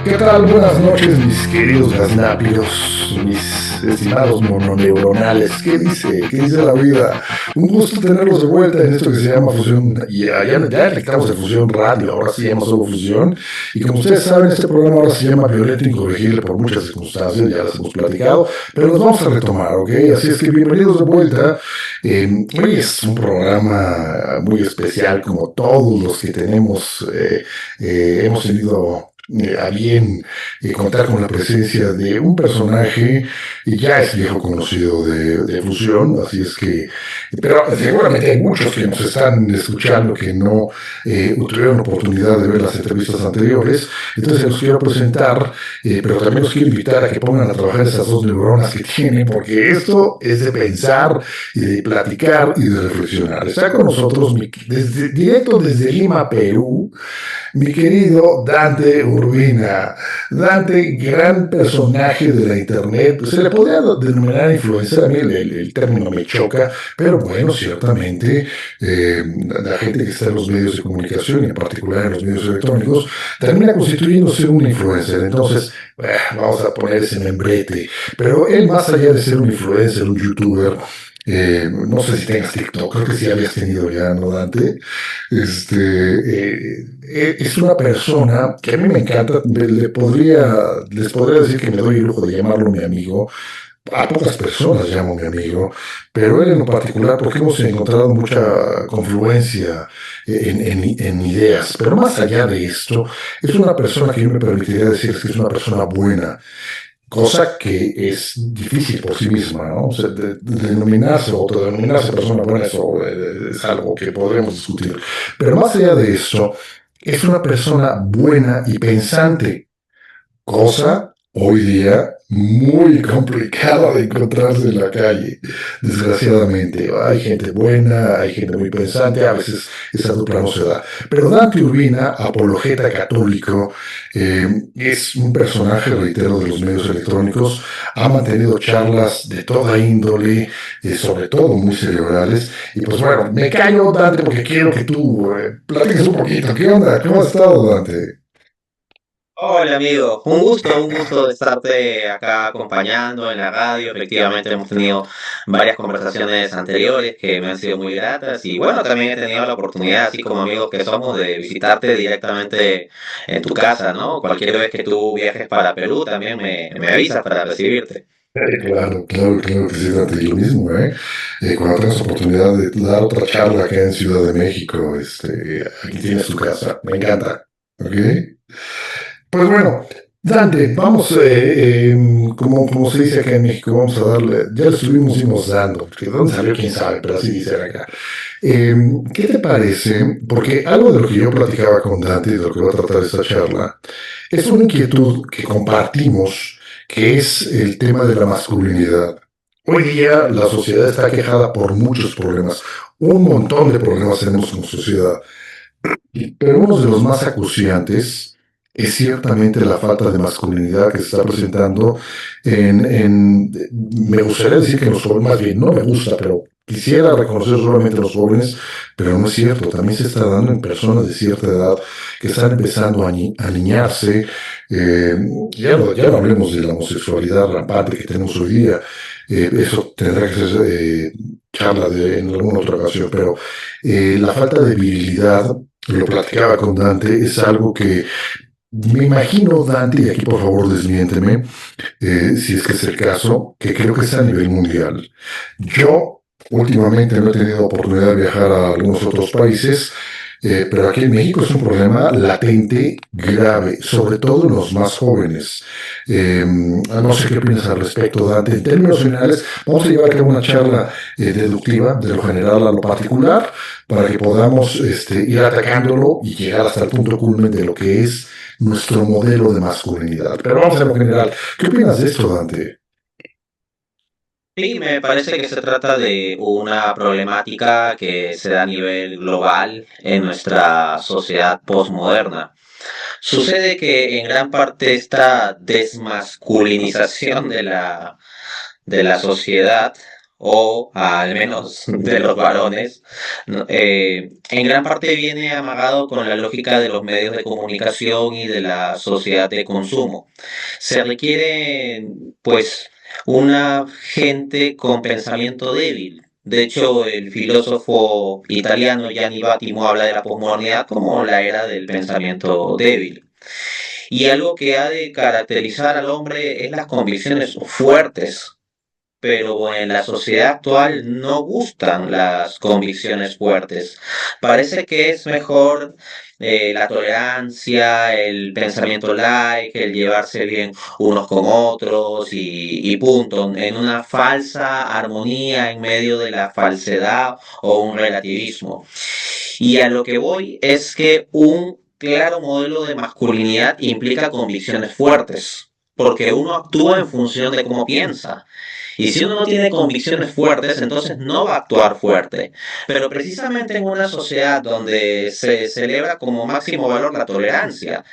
¿Qué tal? Buenas noches, mis queridos gaznápiros, mis estimados mononeuronales. ¿Qué dice la vida? Un gusto tenerlos de vuelta en esto que se llama Fusión. Y ya detectamos de Fusión Radio, ahora se llama solo Fusión. Y como ustedes saben, este programa ahora se llama Violento e Incorregible por muchas circunstancias, ya las hemos platicado, pero los vamos a retomar, ¿ok? Así es que bienvenidos de vuelta. Hoy es un programa muy especial, como todos los que tenemos, hemos tenido a bien contar con la presencia de un personaje ya es viejo conocido de Fusión, así es que, pero seguramente hay muchos que nos están escuchando que no tuvieron oportunidad de ver las entrevistas anteriores, entonces los quiero presentar, pero también los quiero invitar a que pongan a trabajar esas dos neuronas que tienen, porque esto es de pensar y de platicar y de reflexionar. Está con nosotros directo desde Lima, Perú, mi querido Dante Urbina. Dante, gran personaje de la internet, pues se le podría denominar influencer, a mí el término me choca, pero bueno, ciertamente la gente que está en los medios de comunicación y en particular en los medios electrónicos termina constituyéndose un influencer, entonces vamos a poner ese membrete, pero él más allá de ser un influencer, un youtuber, no sé si tengas TikTok, creo que sí habías tenido ya, ¿no, Dante? Es una persona que a mí me encanta, les podría decir que me doy el lujo de llamarlo mi amigo, a pocas personas llamo mi amigo, pero él en lo particular porque hemos encontrado mucha confluencia en ideas, pero más allá de esto, es una persona que yo me permitiría decir que es una persona buena, cosa que es difícil por sí misma, ¿no? O sea, denominarse o autodenominarse persona buena, eso es algo que podremos discutir. Pero más allá de esto, es una persona buena y pensante, cosa hoy día muy complicada de encontrarse en la calle, desgraciadamente. Hay gente buena, hay gente muy pensante, a veces esa dupla no se da. Pero Dante Urbina, apologeta católico, es un personaje, reitero, de los medios electrónicos, ha mantenido charlas de toda índole, sobre todo muy cerebrales, y pues bueno, me callo, Dante, porque quiero que tú platiques un poquito. ¿Qué onda? ¿Cómo has estado, Dante? Hola amigo, un gusto de estarte acá acompañando en la radio. Efectivamente hemos tenido varias conversaciones anteriores que me han sido muy gratas y bueno, también he tenido la oportunidad, así como amigos que somos, de visitarte directamente en tu casa, ¿no? Cualquier vez que tú viajes para Perú también me avisas para recibirte. Claro que sí, Dante, y lo mismo, ¿eh? Cuando tengas oportunidad de dar otra charla acá en Ciudad de México, aquí tienes tu casa, me encanta, ¿ok? Pues bueno, Dante, vamos, como se dice acá en México, vamos a darle, ya le estuvimos dando, porque de dónde salió quién sabe, pero así dicen acá. Eh, ¿Qué te parece? Porque algo de lo que yo platicaba con Dante y de lo que va a tratar esta charla es una inquietud que compartimos, que es el tema de la masculinidad. Hoy día la sociedad está quejada por muchos problemas, un montón de problemas tenemos como sociedad, pero uno de los más acuciantes es ciertamente la falta de masculinidad que se está presentando me gustaría decir que en los jóvenes, más bien, no me gusta, pero quisiera reconocer solamente en los jóvenes, pero no es cierto, también se está dando en personas de cierta edad que están empezando a niñarse, eh, ya no hablemos de la homosexualidad rampante que tenemos hoy día, eso tendrá que ser en alguna otra ocasión, pero la falta de virilidad, lo platicaba con Dante, es algo que me imagino, Dante, y aquí por favor desmiénteme, si es que es el caso, que creo que es a nivel mundial. Yo últimamente no he tenido oportunidad de viajar a algunos otros países, pero aquí en México es un problema latente, grave, sobre todo en los más jóvenes. No sé qué opinas al respecto, Dante. En términos generales, vamos a llevar a cabo una charla deductiva de lo general a lo particular para que podamos ir atacándolo y llegar hasta el punto culmen de lo que es nuestro modelo de masculinidad. Pero vamos a lo general. ¿Qué opinas de esto, Dante? Sí, me parece que se trata de una problemática que se da a nivel global en nuestra sociedad postmoderna. Sucede que en gran parte esta desmasculinización de la sociedad o al menos de los varones, ¿no? En gran parte viene amagado con la lógica de los medios de comunicación y de la sociedad de consumo. Se requiere, pues, una gente con pensamiento débil. De hecho, el filósofo italiano Gianni Battimo habla de la posmodernidad como la era del pensamiento débil. Y algo que ha de caracterizar al hombre es las convicciones fuertes, pero en la sociedad actual no gustan las convicciones fuertes. Parece que es mejor la tolerancia, el pensamiento laico, el llevarse bien unos con otros y punto, en una falsa armonía en medio de la falsedad o un relativismo. Y a lo que voy es que un claro modelo de masculinidad implica convicciones fuertes, porque uno actúa en función de cómo piensa. Y si uno no tiene convicciones fuertes, entonces no va a actuar fuerte. Pero precisamente en una sociedad donde se celebra como máximo valor la tolerancia,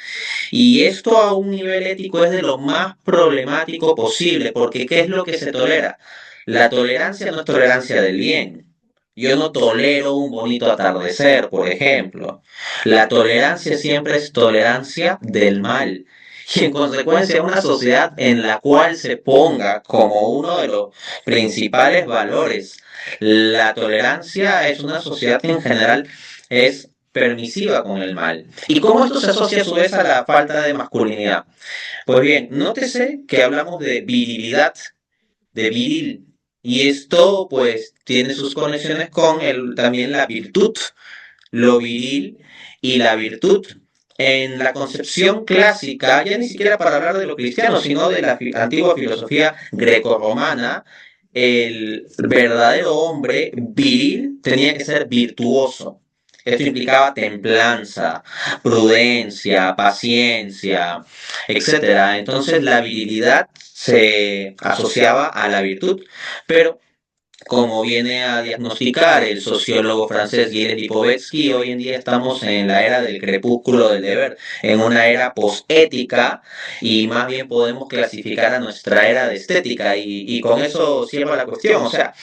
y esto a un nivel ético es de lo más problemático posible, porque ¿qué es lo que se tolera? La tolerancia no es tolerancia del bien. Yo no tolero un bonito atardecer, por ejemplo. La tolerancia siempre es tolerancia del mal. Y en consecuencia, una sociedad en la cual se ponga como uno de los principales valores la tolerancia, es una sociedad que en general es permisiva con el mal. ¿Y cómo esto se asocia a su vez a la falta de masculinidad? Pues bien, nótese que hablamos de virilidad, de viril, y esto pues tiene sus conexiones con también la virtud, lo viril y la virtud. En la concepción clásica, ya ni siquiera para hablar de lo cristiano, sino de la antigua filosofía grecorromana, el verdadero hombre viril tenía que ser virtuoso. Esto implicaba templanza, prudencia, paciencia, etcétera. Entonces la virilidad se asociaba a la virtud, pero como viene a diagnosticar el sociólogo francés Gilles Lipovetsky, hoy en día estamos en la era del crepúsculo del deber, en una era posética y más bien podemos clasificar a nuestra era de estética y con eso cierro la cuestión. O sea,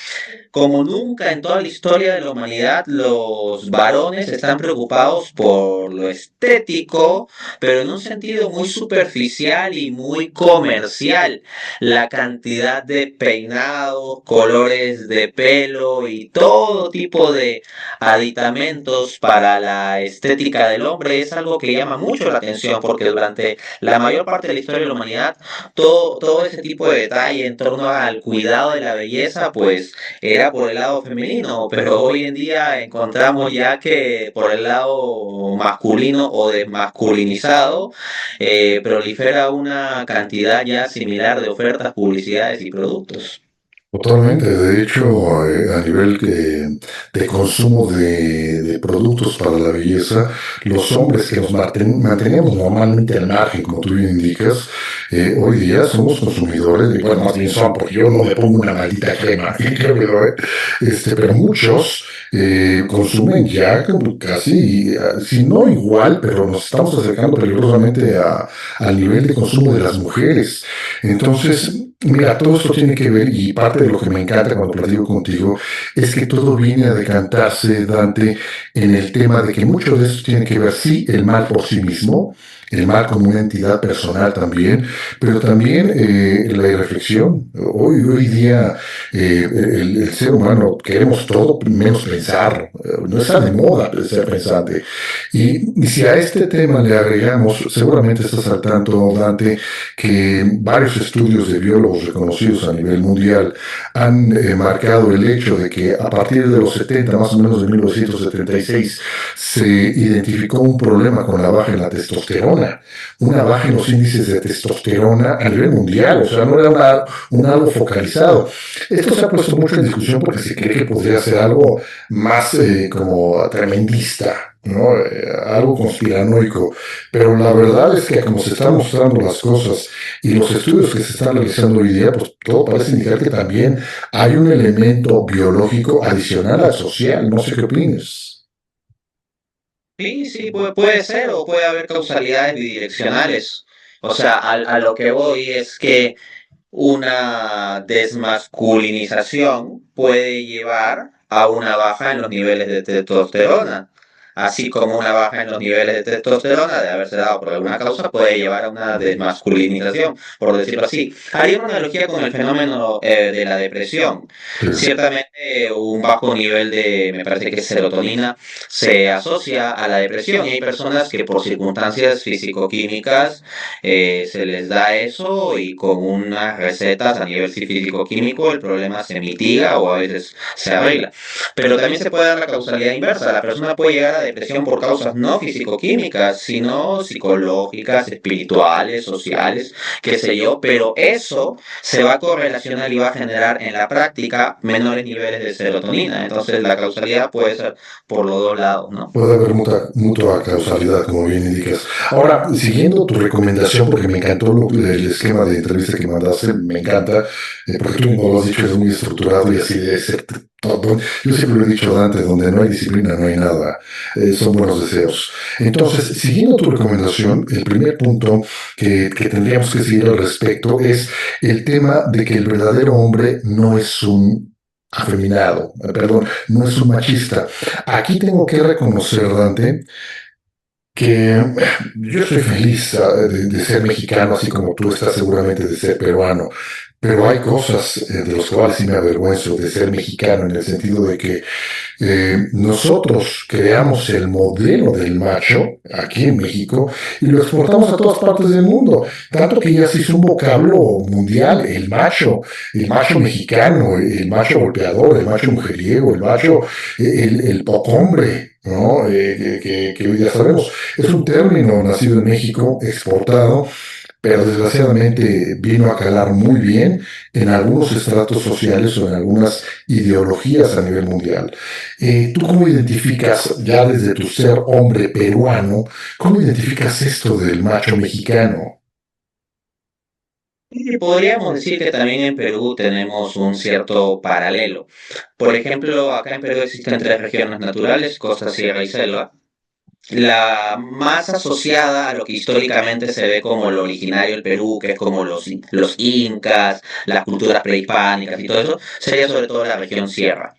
como nunca en toda la historia de la humanidad, los varones están preocupados por lo estético, pero en un sentido muy superficial y muy comercial. La cantidad de peinados, colores de pelo y todo tipo de aditamentos para la estética del hombre es algo que llama mucho la atención porque durante la mayor parte de la historia de la humanidad, todo ese tipo de detalle en torno al cuidado de la belleza, pues era por el lado femenino, pero hoy en día encontramos ya que por el lado masculino o desmasculinizado prolifera una cantidad ya similar de ofertas, publicidades y productos. Totalmente, de hecho, a nivel de consumo de productos para la belleza, los hombres que nos mantenemos normalmente al margen, como tú bien indicas, hoy día somos consumidores, y bueno, más bien son, porque yo no me pongo una maldita crema, y creo que lo, pero muchos consumen ya como casi, si no igual, pero nos estamos acercando peligrosamente al nivel de consumo de las mujeres. Entonces, mira, todo esto tiene que ver, y parte de lo que me encanta cuando platico contigo, es que todo viene a decantarse, Dante, en el tema de que mucho de esto tiene que ver, sí, el mal por sí mismo, el mal como una entidad personal también, pero también la reflexión. Hoy día el ser humano queremos todo menos pensar, no está de moda ser pensante. Y si a este tema le agregamos, seguramente estás al tanto, Dante, que varios estudios de biólogos reconocidos a nivel mundial han marcado el hecho de que a partir de los 70, más o menos de 1976, se identificó un problema con la baja en la testosterona, una baja en los índices de testosterona a nivel mundial, o sea, no era algo focalizado. Esto se ha puesto mucho en discusión porque se cree que podría ser algo más como tremendista, ¿no? Algo conspiranoico, pero la verdad es que como se están mostrando las cosas y los estudios que se están realizando hoy día, pues todo parece indicar que también hay un elemento biológico adicional al social. No sé qué opinas. Sí, sí, puede ser o puede haber causalidades bidireccionales. O sea, a lo que voy es que una desmasculinización puede llevar a una baja en los niveles de testosterona, así como una baja en los niveles de testosterona de haberse dado por alguna causa puede llevar a una desmasculinización, por decirlo así. Haría una analogía con el fenómeno de la depresión. Sí. Ciertamente un bajo nivel de, me parece que es serotonina, se asocia a la depresión y hay personas que por circunstancias físico-químicas se les da eso y con unas recetas a nivel físico-químico el problema se mitiga o a veces se arregla. Pero también se puede dar la causalidad inversa. La persona puede llegar a depresión por causas no físico-químicas, sino psicológicas, espirituales, sociales, qué sé yo, pero eso se va a correlacionar y va a generar en la práctica menores niveles de serotonina. Entonces la causalidad puede ser por los dos lados, ¿no? Puede haber mutua causalidad, como bien indicas. Ahora, siguiendo tu recomendación, porque me encantó el esquema de entrevista que mandaste, me encanta, porque tú mismo lo has dicho, es muy estructurado y así debe ser todo. Yo siempre lo he dicho antes, donde no hay disciplina no hay nada, son buenos deseos. Entonces, siguiendo tu recomendación, el primer punto que tendríamos que seguir al respecto es el tema de que el verdadero hombre no es un afeminado, perdón, no es un machista. Aquí tengo que reconocer, Dante, que yo soy feliz de ser mexicano, así como tú estás seguramente de ser peruano, pero hay cosas de las cuales sí me avergüenzo de ser mexicano, en el sentido de que nosotros creamos el modelo del macho aquí en México y lo exportamos a todas partes del mundo, tanto que ya se hizo un vocablo mundial, el macho mexicano, el macho golpeador, el macho mujeriego, el macho, el pocombre, ¿no? Que hoy ya sabemos, es un término nacido en México, exportado, pero desgraciadamente vino a calar muy bien en algunos estratos sociales o en algunas ideologías a nivel mundial. ¿Tú cómo identificas, ya desde tu ser hombre peruano, cómo identificas esto del macho mexicano? Y podríamos decir que también en Perú tenemos un cierto paralelo. Por ejemplo, acá en Perú existen tres regiones naturales, costa, sierra y selva. La más asociada a lo que históricamente se ve como lo originario del Perú, que es como los incas, las culturas prehispánicas y todo eso, sería sobre todo la región sierra.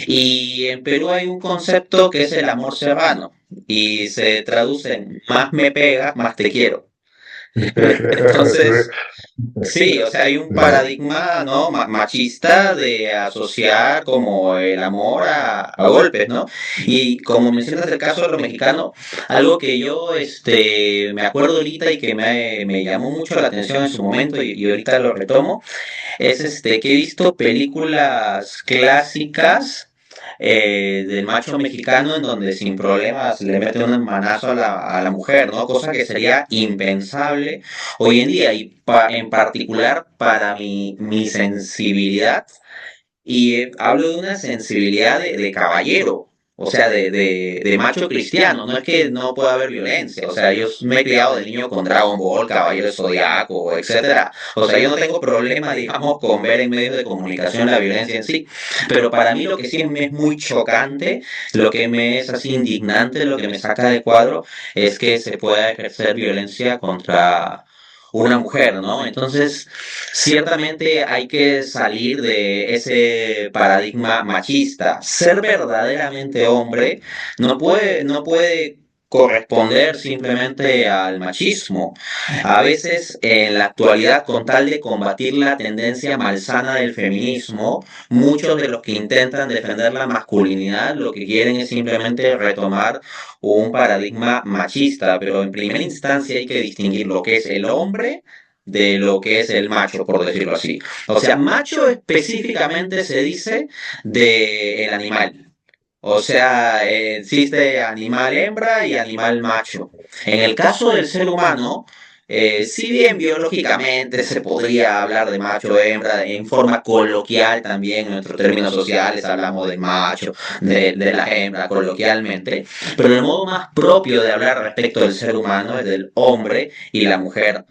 Y en Perú hay un concepto que es el amor serrano y se traduce en más me pega, más te quiero. Entonces, sí, o sea, hay un paradigma, ¿no? Machista de asociar como el amor a golpes, ¿no? Y como mencionas el caso de los mexicanos, algo que yo me acuerdo ahorita y que me llamó mucho la atención en su momento y ahorita lo retomo, es que he visto películas clásicas del macho mexicano en donde sin problemas le mete un manazo a la mujer, ¿no? Cosa que sería impensable hoy en día y en particular para mi sensibilidad y hablo de una sensibilidad de caballero, o sea, de macho cristiano. No es que no pueda haber violencia. O sea, yo me he criado de niño con Dragon Ball, Caballero Zodiaco, etcétera. O sea, yo no tengo problema, digamos, con ver en medios de comunicación la violencia en sí. Pero para mí lo que sí me es muy chocante, lo que me es así indignante, lo que me saca de cuadro, es que se pueda ejercer violencia contra una mujer, ¿no? Entonces, ciertamente hay que salir de ese paradigma machista. Ser verdaderamente hombre no puede corresponder simplemente al machismo. A veces, en la actualidad, con tal de combatir la tendencia malsana del feminismo, muchos de los que intentan defender la masculinidad lo que quieren es simplemente retomar un paradigma machista, pero en primera instancia hay que distinguir lo que es el hombre de lo que es el macho, por decirlo así. O sea, macho específicamente se dice de el animal. O sea, existe animal hembra y animal macho. En el caso del ser humano, si bien biológicamente se podría hablar de macho o hembra, en forma coloquial también en nuestros términos sociales hablamos del macho, de la hembra coloquialmente, pero el modo más propio de hablar respecto del ser humano es del hombre y la mujer.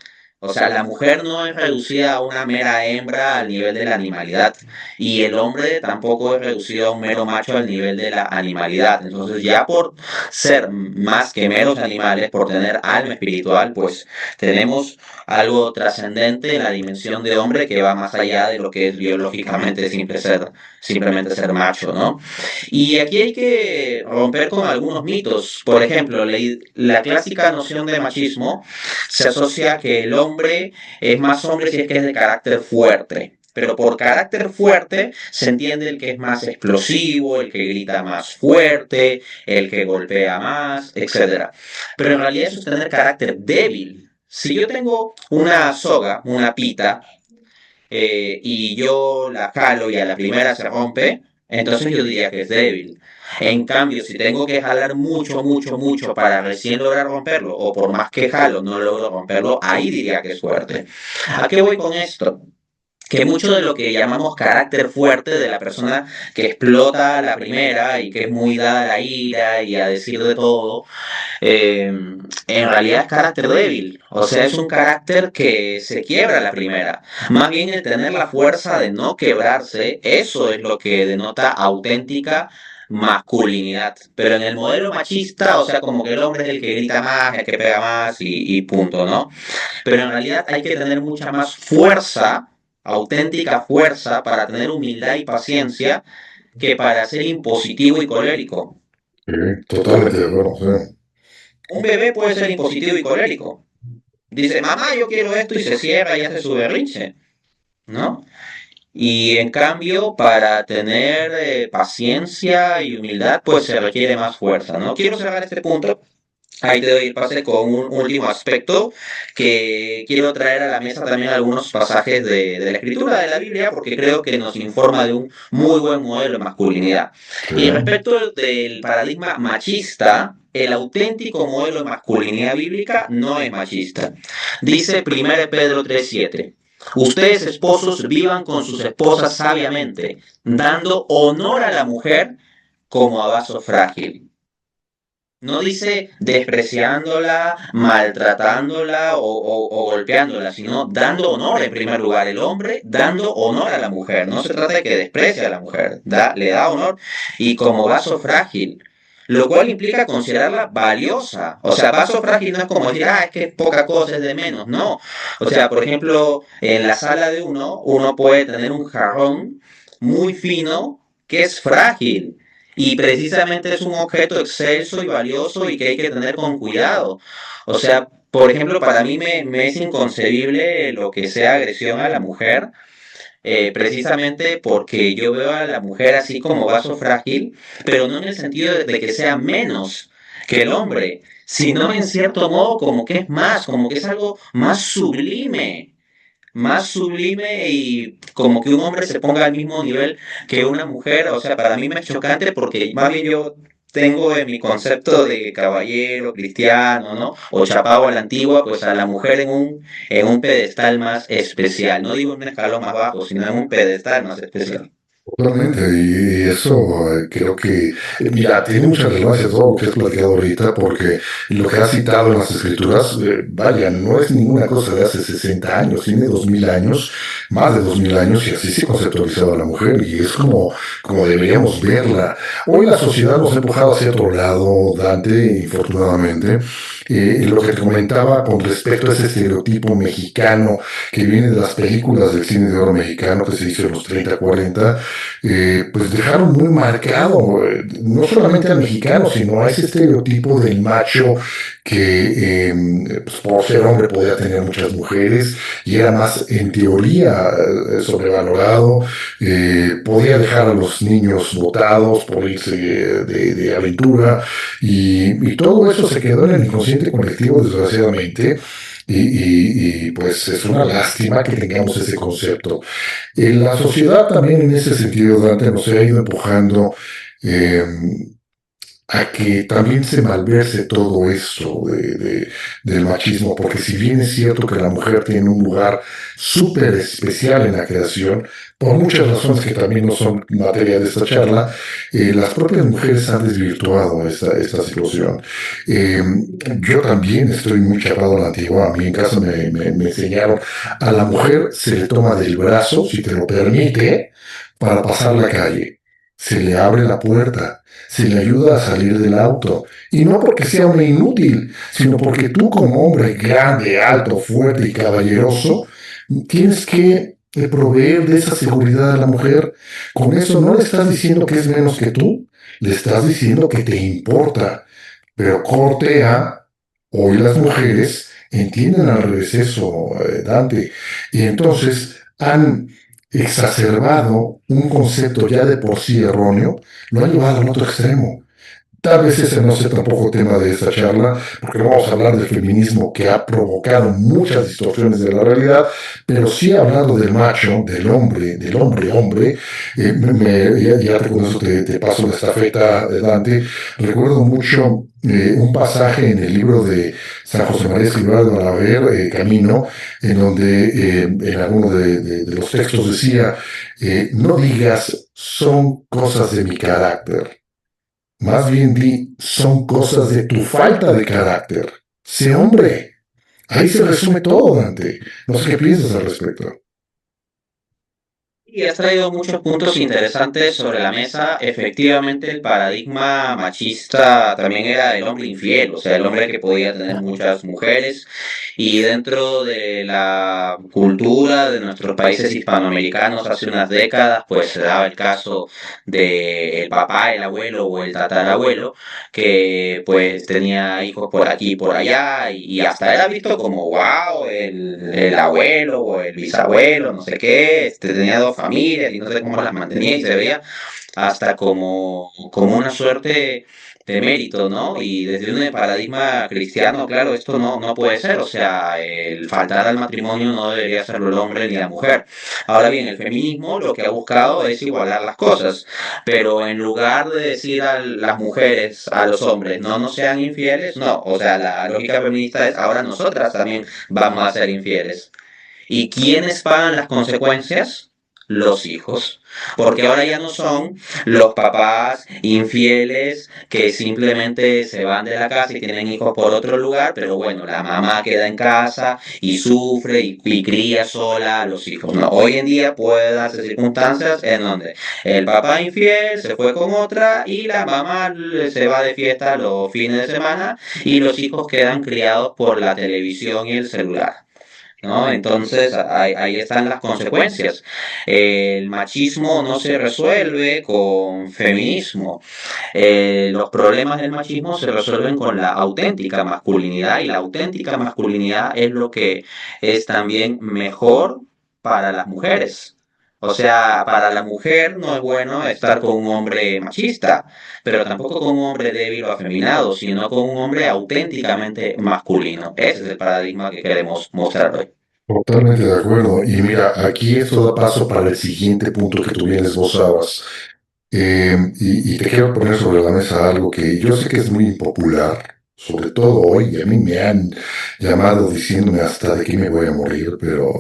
O sea, la mujer no es reducida a una mera hembra al nivel de la animalidad y el hombre tampoco es reducido a un mero macho al nivel de la animalidad. Entonces, ya por ser más que meros animales, por tener alma espiritual, pues tenemos algo trascendente en la dimensión de hombre que va más allá de lo que es biológicamente simplemente ser macho, ¿no? Y aquí hay que romper con algunos mitos. Por ejemplo, la clásica noción de machismo se asocia a que el hombre es más hombre si es que es de carácter fuerte. Pero por carácter fuerte se entiende el que es más explosivo, el que grita más fuerte, el que golpea más, etcétera. Pero en realidad eso es tener carácter débil. Si yo tengo una soga, una pita, y yo la jalo y a la primera se rompe, entonces yo diría que es débil. En cambio, si tengo que jalar mucho, mucho, mucho para recién lograr romperlo, o por más que jalo no logro romperlo, ahí diría que es fuerte. ¿A qué voy con esto? Que mucho de lo que llamamos carácter fuerte de la persona que explota a la primera y que es muy dada a la ira y a decir de todo, en realidad es carácter débil. O sea, es un carácter que se quiebra a la primera. Más bien el tener la fuerza de no quebrarse, eso es lo que denota auténtica masculinidad. Pero en el modelo machista, o sea, como que el hombre es el que grita más, el que pega más y punto, ¿no? Pero en realidad hay que tener mucha más fuerza, auténtica fuerza, para tener humildad y paciencia que para ser impositivo y colérico. Sí, totalmente de acuerdo. Sí. Un bebé puede ser impositivo y colérico. Dice, mamá, yo quiero esto y se cierra y hace su berrinche, ¿no? Y en cambio, para tener paciencia y humildad, pues se requiere más fuerza, ¿no? Quiero cerrar este punto. Ahí te doy el pase con un último aspecto que quiero traer a la mesa también algunos pasajes de la escritura de la Biblia porque creo que nos informa de un muy buen modelo de masculinidad. Sí. Y respecto del paradigma machista, el auténtico modelo de masculinidad bíblica no es machista. Dice 1 Pedro 3:7. Ustedes esposos vivan con sus esposas sabiamente, dando honor a la mujer como a vaso frágil. No dice despreciándola, maltratándola o golpeándola, sino dando honor en primer lugar. El hombre dando honor a la mujer. No se trata de que desprecie a la mujer, le da honor y como vaso frágil. Lo cual implica considerarla valiosa. O sea, vaso frágil no es como decir, es que es poca cosa, es de menos. No. O sea, por ejemplo, en la sala de uno puede tener un jarrón muy fino que es frágil. Y precisamente es un objeto excelso y valioso y que hay que tener con cuidado. O sea, por ejemplo, para mí me es inconcebible lo que sea agresión a la mujer, precisamente porque yo veo a la mujer así como vaso frágil, pero no en el sentido de que sea menos que el hombre, sino en cierto modo como que es más, como que es algo más sublime y como que un hombre se ponga al mismo nivel que una mujer, o sea, para mí me es chocante porque más bien yo tengo en mi concepto de caballero, cristiano, ¿no? O chapado a la antigua, pues a la mujer en un pedestal más especial, no digo en un escalón más bajo, sino en un pedestal más especial. Totalmente, y eso creo que, mira, tiene mucha relevancia todo lo que has planteado ahorita, porque lo que has citado en las escrituras, vaya, no es ninguna cosa de hace 60 años, tiene 2000 años, más de 2000 años, y así se conceptualizaba la mujer, y es como deberíamos verla. Hoy la sociedad nos ha empujado hacia otro lado, Dante, infortunadamente. Lo que te comentaba con respecto a ese estereotipo mexicano que viene de las películas del cine de oro mexicano que se hizo en los 30, 40, pues dejaron muy marcado no solamente al mexicano, sino a ese estereotipo del macho que pues por ser hombre podía tener muchas mujeres y era más en teoría sobrevalorado, podía dejar a los niños botados por irse de aventura y todo eso se quedó en el inconsciente colectivo desgraciadamente. Pues es una lástima que tengamos ese concepto. La sociedad también en ese sentido, Dante, nos ha ido empujando eh, a que también se malverse todo eso del machismo, porque si bien es cierto que la mujer tiene un lugar súper especial en la creación, por muchas razones que también no son materia de esta charla, las propias mujeres han desvirtuado esta situación. Eh, yo también estoy muy chapado a la antigua, a mí en casa me enseñaron, a la mujer se le toma del brazo, si te lo permite, para pasar la calle. Se le abre la puerta, se le ayuda a salir del auto. Y no porque sea una inútil, sino porque tú como hombre grande, alto, fuerte y caballeroso, tienes que proveer de esa seguridad a la mujer. Con eso no le estás diciendo que es menos que tú, le estás diciendo que te importa. Pero corte a, hoy las mujeres entienden al revés eso, Dante. Y entonces han exacerbado un concepto ya de por sí erróneo, lo han llevado al otro extremo. Tal vez ese no sea tampoco tema de esta charla, porque no vamos a hablar del feminismo que ha provocado muchas distorsiones de la realidad, pero sí hablando del macho, del hombre, hombre, ya con eso te paso la estafeta, Dante. Recuerdo mucho un pasaje en el libro de San José María Escrivá de Balaguer, Camino, en donde en alguno de los textos decía, no digas son cosas de mi carácter, más bien di, son cosas de tu falta de carácter. Sé hombre. Ahí se resume todo, Dante. No sé qué piensas al respecto. Y has traído muchos puntos interesantes sobre la mesa. Efectivamente, el paradigma machista también era el hombre infiel, o sea, el hombre que podía tener muchas mujeres. Y dentro de la cultura de nuestros países hispanoamericanos hace unas décadas, pues se daba el caso del papá, el abuelo o el tatarabuelo, que pues tenía hijos por aquí y por allá, y hasta era visto como, wow, el abuelo o el bisabuelo, no sé qué, tenía dos familias y no sé cómo las mantenía y se veía hasta como una suerte de mérito, ¿no? Y desde un paradigma cristiano, claro, esto no puede ser, o sea, el faltar al matrimonio no debería hacerlo el hombre ni la mujer. Ahora bien, el feminismo lo que ha buscado es igualar las cosas, pero en lugar de decir a las mujeres, a los hombres, no nos sean infieles, no, o sea, la lógica feminista es ahora nosotras también vamos a ser infieles. ¿Y quiénes pagan las consecuencias? Los hijos. Porque ahora ya no son los papás infieles que simplemente se van de la casa y tienen hijos por otro lugar, pero bueno, la mamá queda en casa y sufre y cría sola a los hijos. No, hoy en día puede darse circunstancias en donde el papá infiel se fue con otra y la mamá se va de fiesta los fines de semana y los hijos quedan criados por la televisión y el celular. ¿No? Entonces ahí están las consecuencias. El machismo no se resuelve con feminismo. Los problemas del machismo se resuelven con la auténtica masculinidad y la auténtica masculinidad es lo que es también mejor para las mujeres. O sea, para la mujer no es bueno estar con un hombre machista, pero tampoco con un hombre débil o afeminado, sino con un hombre auténticamente masculino. Ese es el paradigma que queremos mostrar hoy. Totalmente de acuerdo. Y mira, aquí esto da paso para el siguiente punto que tú bien esbozabas. Y te quiero poner sobre la mesa algo que yo sé que es muy impopular, sobre todo hoy. A mí me han llamado diciéndome hasta de que me voy a morir, pero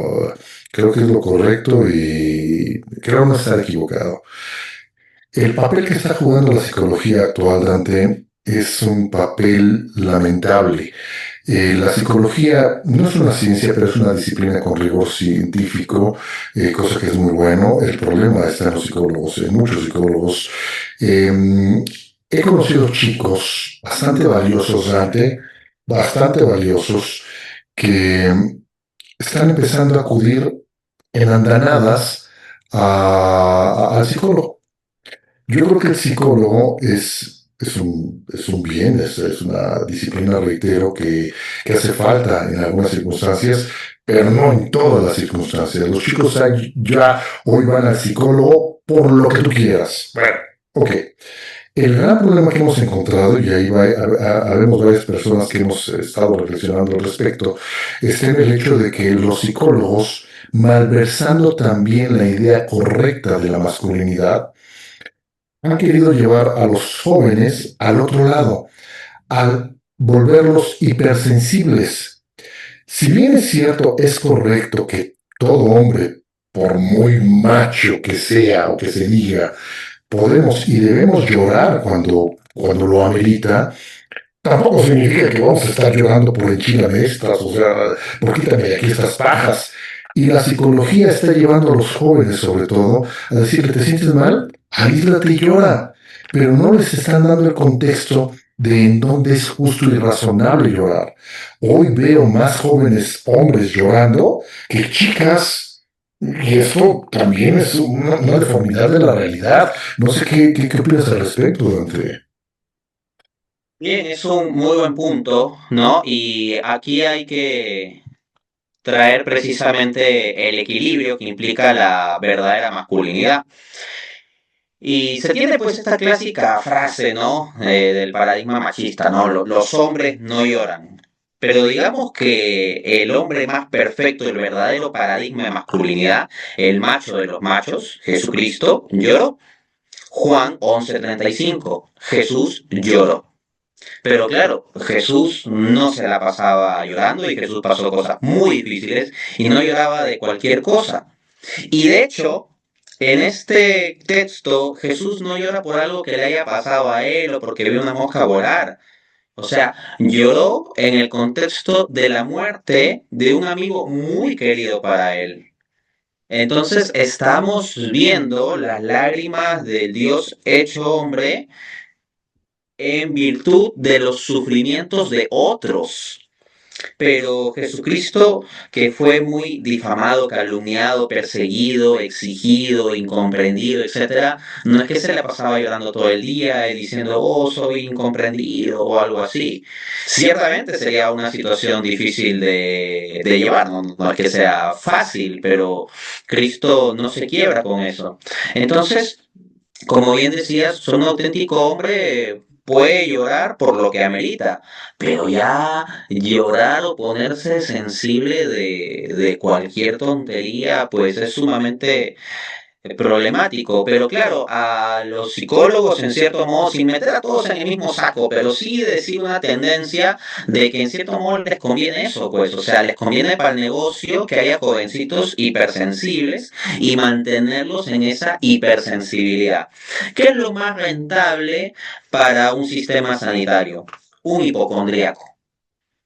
creo que es lo correcto y creo no estar equivocado. El papel que está jugando la psicología actual, Dante, es un papel lamentable. La psicología no es una ciencia, pero es una disciplina con rigor científico, cosa que es muy bueno. El problema está en los psicólogos, en muchos psicólogos. He conocido chicos bastante valiosos, Dante, bastante valiosos, que están empezando a acudir en andanadas al psicólogo. Yo creo que el psicólogo es un bien, es una disciplina, reitero, que hace falta en algunas circunstancias, pero no en todas las circunstancias. Los chicos ya hoy van al psicólogo por lo que tú quieras. Bueno, ok. El gran problema que hemos encontrado, y ahí habemos varias personas que hemos estado reflexionando al respecto, está en el hecho de que los psicólogos, malversando también la idea correcta de la masculinidad, han querido llevar a los jóvenes al otro lado, al volverlos hipersensibles. Si bien es cierto, es correcto que todo hombre, por muy macho que sea o que se diga, podemos y debemos llorar cuando lo amerita, tampoco significa que vamos a estar llorando por enchilame estas, o sea, por quítame de aquí estas pajas. Y la psicología está llevando a los jóvenes, sobre todo, a decirle, ¿te sientes mal? Aíslate y llora. Pero no les están dando el contexto de en dónde es justo y razonable llorar. Hoy veo más jóvenes hombres llorando que chicas, y esto también es una deformidad de la realidad. No sé qué opinas al respecto, Dante. Bien, es un muy buen punto, ¿no? Y aquí hay que traer precisamente el equilibrio que implica la verdadera masculinidad. Y se tiene pues esta clásica frase, ¿no? Del paradigma machista, ¿no? Los hombres no lloran. Pero digamos que el hombre más perfecto, el verdadero paradigma de masculinidad, el macho de los machos, Jesucristo, lloró. Juan 11:35, Jesús lloró. Pero claro, Jesús no se la pasaba llorando y Jesús pasó cosas muy difíciles y no lloraba de cualquier cosa. Y de hecho, en este texto, Jesús no llora por algo que le haya pasado a él o porque vio una mosca volar. O sea, lloró en el contexto de la muerte de un amigo muy querido para él. Entonces estamos viendo las lágrimas del Dios hecho hombre en virtud de los sufrimientos de otros. Pero Jesucristo, que fue muy difamado, calumniado, perseguido, exigido, incomprendido, etcétera, no es que se le pasaba llorando todo el día y diciendo, oh, soy incomprendido o algo así. Ciertamente sería una situación difícil de llevar, no es que sea fácil, pero Cristo no se quiebra con eso. Entonces, como bien decías, un auténtico hombre puede llorar por lo que amerita, pero ya llorar o ponerse sensible de cualquier tontería, pues es sumamente problemático. Pero claro, a los psicólogos, en cierto modo, sin meter a todos en el mismo saco, pero sí decir una tendencia de que en cierto modo les conviene eso, pues, o sea, les conviene para el negocio que haya jovencitos hipersensibles y mantenerlos en esa hipersensibilidad. ¿Qué es lo más rentable para un sistema sanitario? Un hipocondríaco.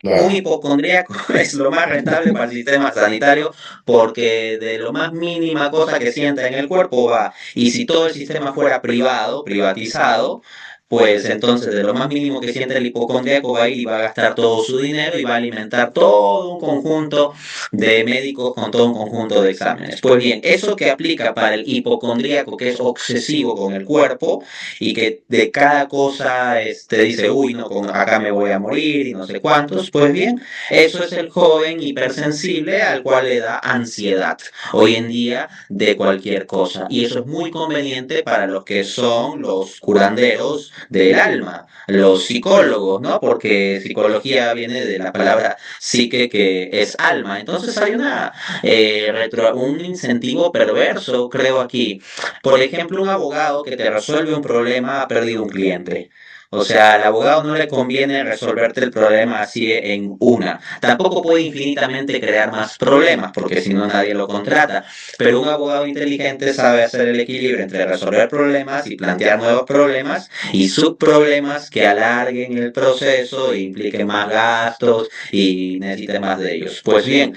Un Claro. hipocondríaco es lo más rentable para el sistema sanitario porque de lo más mínima cosa que sienta en el cuerpo va. Y si todo el sistema fuera privado, privatizado, pues entonces de lo más mínimo que siente el hipocondríaco va a ir y va a gastar todo su dinero y va a alimentar todo un conjunto de médicos con todo un conjunto de exámenes. Pues bien, eso que aplica para el hipocondríaco que es obsesivo con el cuerpo y que de cada cosa dice, uy, no, acá me voy a morir y no sé cuántos, pues bien, eso es el joven hipersensible al cual le da ansiedad hoy en día de cualquier cosa. Y eso es muy conveniente para los que son los curanderos del alma, los psicólogos, ¿no? Porque psicología viene de la palabra psique que es alma. Entonces hay un incentivo perverso, creo aquí. Por ejemplo, un abogado que te resuelve un problema ha perdido un cliente. O sea, al abogado no le conviene resolverte el problema así en una. Tampoco puede infinitamente crear más problemas, porque si no nadie lo contrata. Pero un abogado inteligente sabe hacer el equilibrio entre resolver problemas y plantear nuevos problemas y subproblemas que alarguen el proceso e impliquen más gastos y necesiten más de ellos. Pues bien,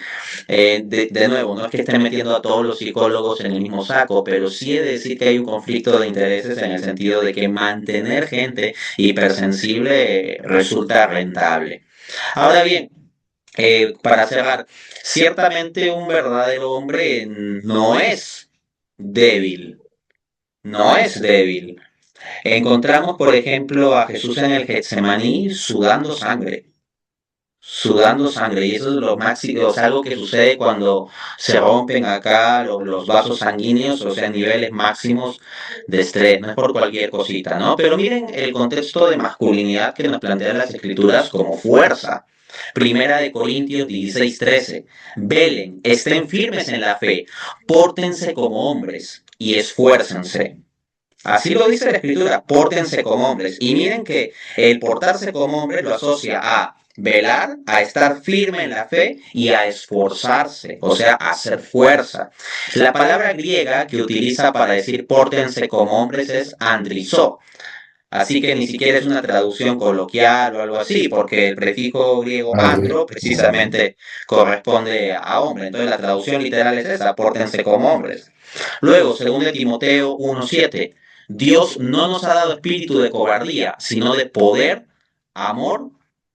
de nuevo, no es que estén metiendo a todos los psicólogos en el mismo saco, pero sí he de decir que hay un conflicto de intereses en el sentido de que mantener gente hipersensible resulta rentable. Ahora bien, para cerrar, ciertamente un verdadero hombre no es débil, no es débil. Encontramos, por ejemplo, a Jesús en el Getsemaní sudando sangre, y eso es lo máximo, o sea, algo que sucede cuando se rompen acá los vasos sanguíneos, o sea, niveles máximos de estrés, no es por cualquier cosita, ¿no? Pero miren el contexto de masculinidad que nos plantean las escrituras como fuerza. Primera de Corintios 16:13. Velen, estén firmes en la fe, pórtense como hombres y esfuércense. Así lo dice la escritura, pórtense como hombres. Y miren que el portarse como hombre lo asocia a velar, a estar firme en la fe y a esforzarse, o sea, a hacer fuerza. La palabra griega que utiliza para decir pórtense como hombres es andrizó. Así que ni siquiera es una traducción coloquial o algo así, porque el prefijo griego Padre. andro precisamente corresponde a hombre. Entonces la traducción literal es esa, pórtense como hombres. Luego, según de Timoteo 1:7, Dios no nos ha dado espíritu de cobardía, sino de poder, amor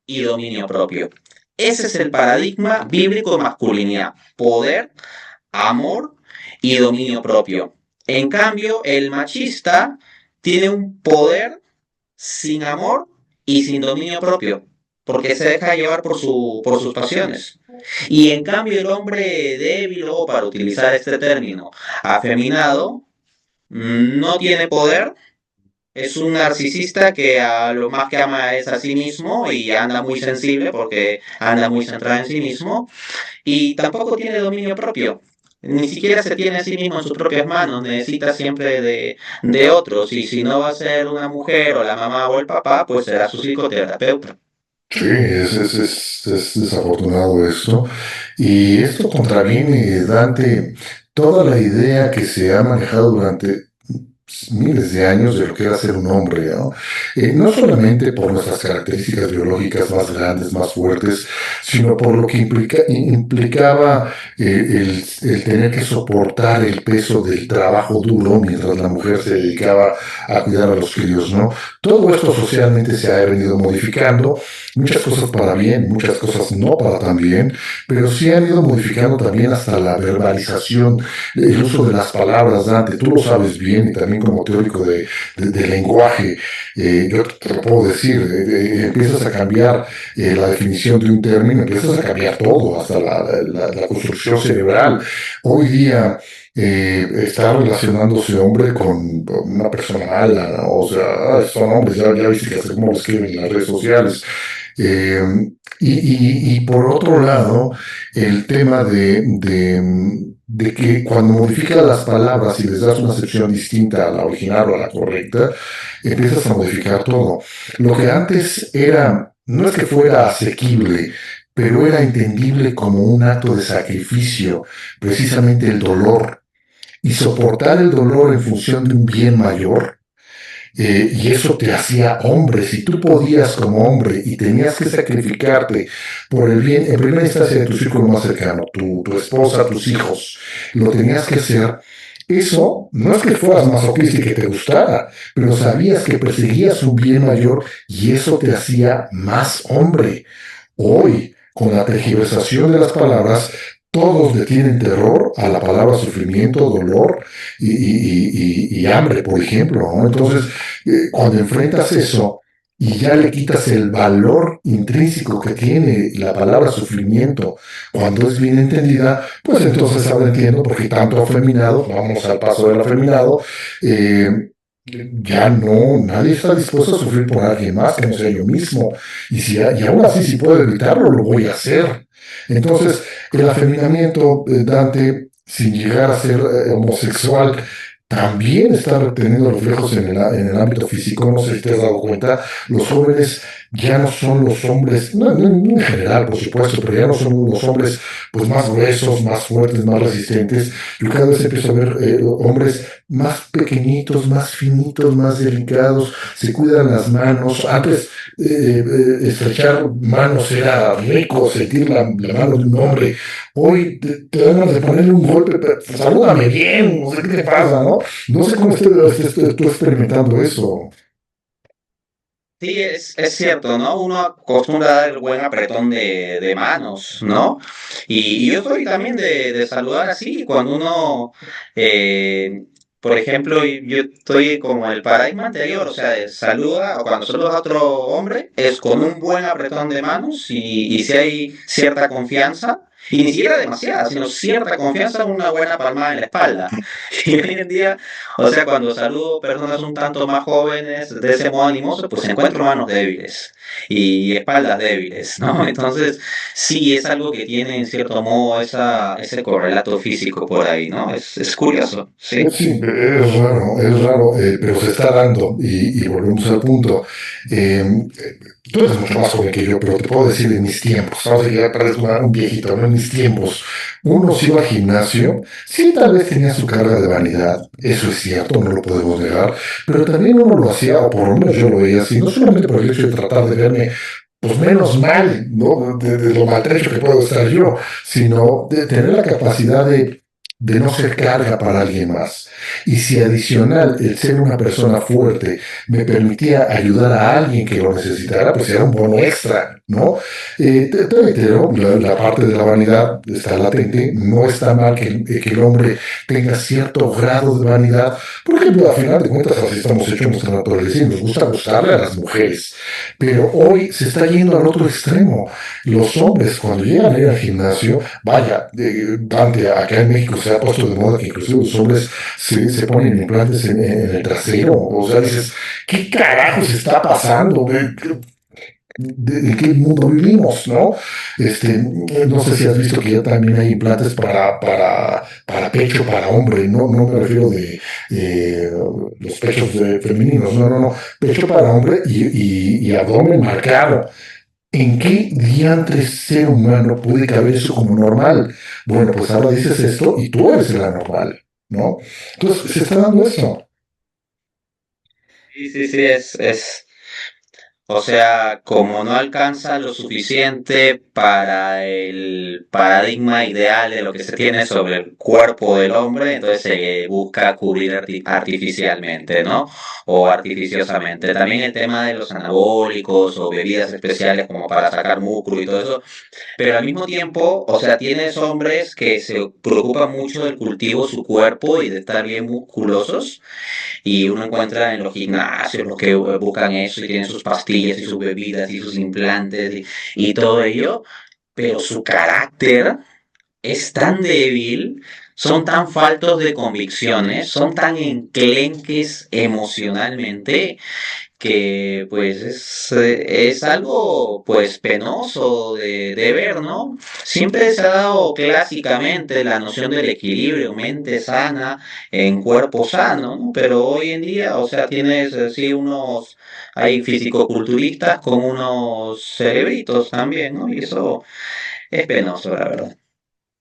y dominio propio. Ese es el paradigma bíblico de masculinidad, poder, amor y dominio propio. En cambio, el machista tiene un poder sin amor y sin dominio propio, porque se deja llevar por sus pasiones. Y en cambio el hombre débil, o para utilizar este término, afeminado, no tiene poder, es un narcisista que a lo más que ama es a sí mismo y anda muy sensible porque anda muy centrado en sí mismo y tampoco tiene dominio propio. Ni siquiera se tiene a sí mismo en sus propias manos, necesita siempre de otros y si no va a ser una mujer o la mamá o el papá, pues será su psicoterapeuta. Sí, es desafortunado esto. Y esto contraviene, Dante, toda la idea que se ha manejado durante miles de años de lo que era ser un hombre, ¿no? No solamente por nuestras características biológicas más grandes, más fuertes, sino por lo que implicaba el tener que soportar el peso del trabajo duro mientras la mujer se dedicaba a cuidar a los críos, ¿no? Todo esto socialmente se ha venido modificando, muchas cosas para bien, muchas cosas no para tan bien, pero sí han ido modificando también hasta la verbalización, el uso de las palabras, Dante, tú lo sabes bien, y también como teórico de lenguaje, yo te lo puedo decir, empiezas a cambiar la definición de un término, empiezas a cambiar todo, hasta la construcción cerebral. Hoy día está relacionándose hombre con una persona mala, ¿no? O sea, son hombres, ya viste que cómo lo escriben en las redes sociales. Eh, y por otro lado, el tema de que cuando modificas las palabras y les das una acepción distinta a la original o a la correcta, empiezas a modificar todo. Lo que antes era, no es que fuera asequible, pero era entendible como un acto de sacrificio, precisamente el dolor, y soportar el dolor en función de un bien mayor, y eso te hacía hombre. Si tú podías como hombre y tenías que sacrificarte por el bien, en primera instancia de tu círculo más cercano, tu esposa, tus hijos, lo tenías que hacer. Eso no es que fueras masoquista y que te gustara, pero sabías que perseguías un bien mayor y eso te hacía más hombre. Hoy, con la tergiversación de las palabras, todos le tienen terror a la palabra sufrimiento, dolor y hambre, por ejemplo, ¿no? Entonces, cuando enfrentas eso y ya le quitas el valor intrínseco que tiene la palabra sufrimiento cuando es bien entendida, pues entonces ahora entiendo por qué tanto afeminado, vamos al paso del afeminado, eh, ya no, nadie está dispuesto a sufrir por alguien más que no sea yo mismo. Y aún así, si puedo evitarlo, lo voy a hacer. Entonces, el afeminamiento, Dante, sin llegar a ser homosexual, también está teniendo reflejos en el ámbito físico. No sé si te has dado cuenta, los jóvenes ya no son los hombres, no en general, por supuesto, pero ya no son los hombres pues más gruesos, más fuertes, más resistentes. Yo cada vez empiezo a ver hombres más pequeñitos, más finitos, más delicados, se cuidan las manos. Antes estrechar manos era rico, sentir la mano de un hombre. Hoy te dan ganas de ponerle un golpe, pero, pues, salúdame bien, no sé qué te pasa, ¿no? No sé cómo estés tú experimentando eso. Sí, es cierto, ¿no? Uno acostumbra a dar el buen apretón de manos, ¿no? Y yo soy también de saludar así, cuando uno, eh, por ejemplo, yo estoy como el paradigma anterior, o sea, saluda, o cuando saludas a otro hombre, es con un buen apretón de manos y si hay cierta confianza. Y ni siquiera demasiada, sino cierta confianza, una buena palmada en la espalda. Y hoy en día, o sea, cuando saludo personas un tanto más jóvenes de ese modo animoso, pues encuentro manos débiles y espaldas débiles, ¿no? Entonces, sí es algo que tiene en cierto modo ese correlato físico por ahí, ¿no? Es curioso, sí. Sí, es raro, pero se está dando y volvemos al punto. Tú eres mucho más joven que yo, pero te puedo decir en mis tiempos, sabes que ya parezco un viejito, ¿no? En mis tiempos, uno se iba al gimnasio, sí, tal vez tenía su carga de vanidad, eso es cierto, no lo podemos negar, pero también uno lo hacía, o por lo menos yo lo veía así, no solamente por el hecho de tratar de verme pues menos mal, ¿no? De lo maltrecho que puedo estar yo, sino de tener la capacidad de no ser carga para alguien más. Y si adicional el ser una persona fuerte me permitía ayudar a alguien que lo necesitara, pues era un bono extra, ¿no? Te reitero, la parte de la vanidad está latente, no está mal que el hombre tenga cierto grado de vanidad, por ejemplo, al final de cuentas así estamos hechos en nuestra naturaleza y nos gusta gustarle a las mujeres, pero hoy se está yendo al otro extremo. Los hombres cuando llegan a ir al gimnasio, vaya, Dante, acá en México se ha puesto de moda que inclusive los hombres se ponen implantes en el trasero. O sea, dices, ¿qué carajos está pasando? ¿En qué mundo vivimos, no? No sé si has visto que ya también hay implantes para pecho, para hombre, no me refiero de los pechos femeninos, no, pecho para hombre y abdomen marcado. ¿En qué diantres ser humano puede caber eso como normal? Bueno, pues ahora dices esto y tú eres la normal, ¿no? Entonces, se está dando eso. Sí, sí, sí, o sea, como no alcanza lo suficiente para el paradigma ideal de lo que se tiene sobre el cuerpo del hombre, entonces se busca cubrir artificialmente, ¿no? O artificiosamente. También el tema de los anabólicos o bebidas especiales como para sacar músculo y todo eso, pero al mismo tiempo, o sea, tienes hombres que se preocupan mucho del cultivo de su cuerpo y de estar bien musculosos y uno encuentra en los gimnasios los que buscan eso y tienen sus pastillas y sus bebidas y sus implantes y todo ello, pero su carácter es tan débil, son tan faltos de convicciones, son tan enclenques emocionalmente que pues es algo pues penoso de ver, ¿no? Siempre se ha dado clásicamente la noción del equilibrio, mente sana en cuerpo sano, ¿no? Pero hoy en día, o sea, tienes así hay fisicoculturistas con unos cerebritos también, ¿no? Y eso es penoso, la verdad.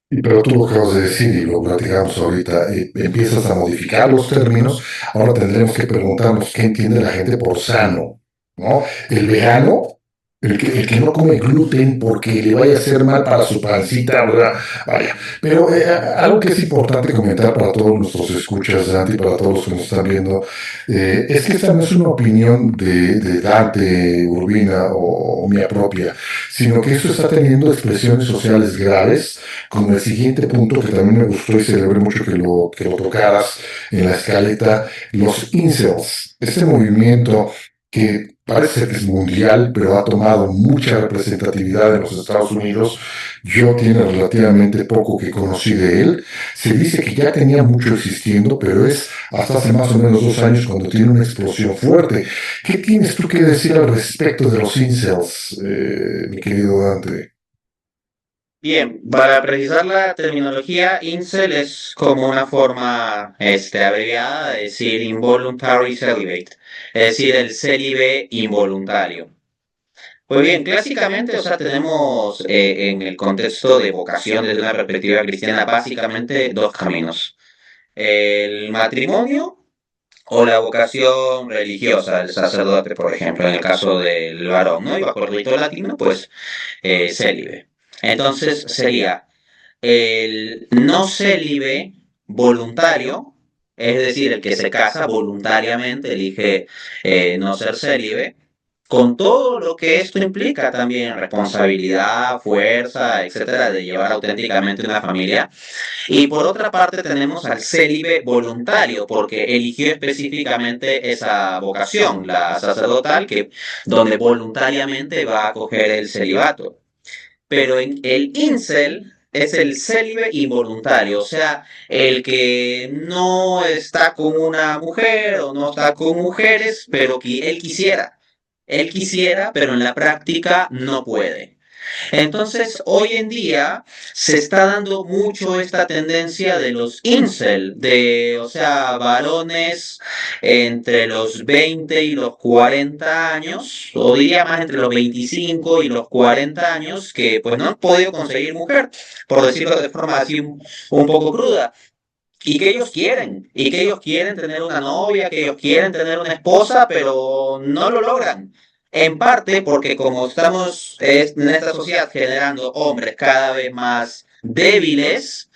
Pero tú lo acabas de decir y lo platicamos ahorita, empiezas a modificar los términos, ahora tendremos que preguntarnos qué entiende la gente por sano, ¿no? El vegano, el que no come gluten porque le vaya a hacer mal para su pancita, ¿verdad? Vaya. Pero algo que es importante comentar para todos nuestros escuchas, Dante, y para todos los que nos están viendo, es que esta no es una opinión de Dante, Urbina o mía propia, sino que esto está teniendo expresiones sociales graves con el siguiente punto que también me gustó y celebré mucho que lo tocaras en la escaleta, los incels. Este movimiento que parece que es mundial, pero ha tomado mucha representatividad en los Estados Unidos. Yo tiene relativamente poco que conocí de él. Se dice que ya tenía mucho existiendo, pero es hasta hace más o menos 2 años cuando tiene una explosión fuerte. ¿Qué tienes tú que decir al respecto de los incels, mi querido Dante? Bien, para precisar la terminología, incel es como una forma abreviada de decir involuntary celibate, es decir, el célibe involuntario. Pues bien, clásicamente, o sea, tenemos en el contexto de vocación desde una perspectiva cristiana básicamente dos caminos. El matrimonio o la vocación religiosa, el sacerdote, por ejemplo, en el caso del varón, ¿no? Y bajo el rito latino, pues célibe. Entonces sería el no célibe voluntario, es decir, el que se casa voluntariamente, elige no ser célibe, con todo lo que esto implica también, responsabilidad, fuerza, etcétera, de llevar auténticamente una familia. Y por otra parte tenemos al célibe voluntario, porque eligió específicamente esa vocación, la sacerdotal, donde voluntariamente va a acoger el celibato. Pero en el incel es el célibe involuntario, o sea, el que no está con una mujer o no está con mujeres, pero que él quisiera. Él quisiera, pero en la práctica no puede. Entonces, hoy en día se está dando mucho esta tendencia de los incel, o sea, varones entre los 20 y los 40 años, o diría más entre los 25 y los 40 años, que pues no han podido conseguir mujer, por decirlo de forma así un poco cruda. Y que ellos quieren tener una novia, que ellos quieren tener una esposa, pero no lo logran. En parte porque como estamos en esta sociedad generando hombres cada vez más débiles,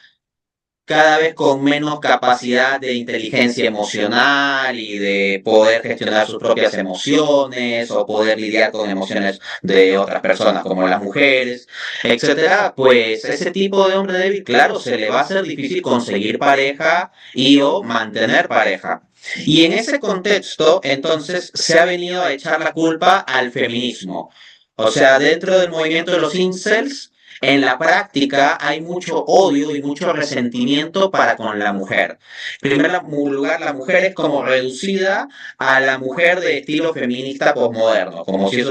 cada vez con menos capacidad de inteligencia emocional y de poder gestionar sus propias emociones o poder lidiar con emociones de otras personas como las mujeres, etcétera, pues ese tipo de hombre débil, claro, se le va a hacer difícil conseguir pareja y o mantener pareja. Y en ese contexto, entonces, se ha venido a echar la culpa al feminismo. O sea, dentro del movimiento de los incels, en la práctica hay mucho odio y mucho resentimiento para con la mujer. En primer lugar, la mujer es como reducida a la mujer de estilo feminista posmoderno, como si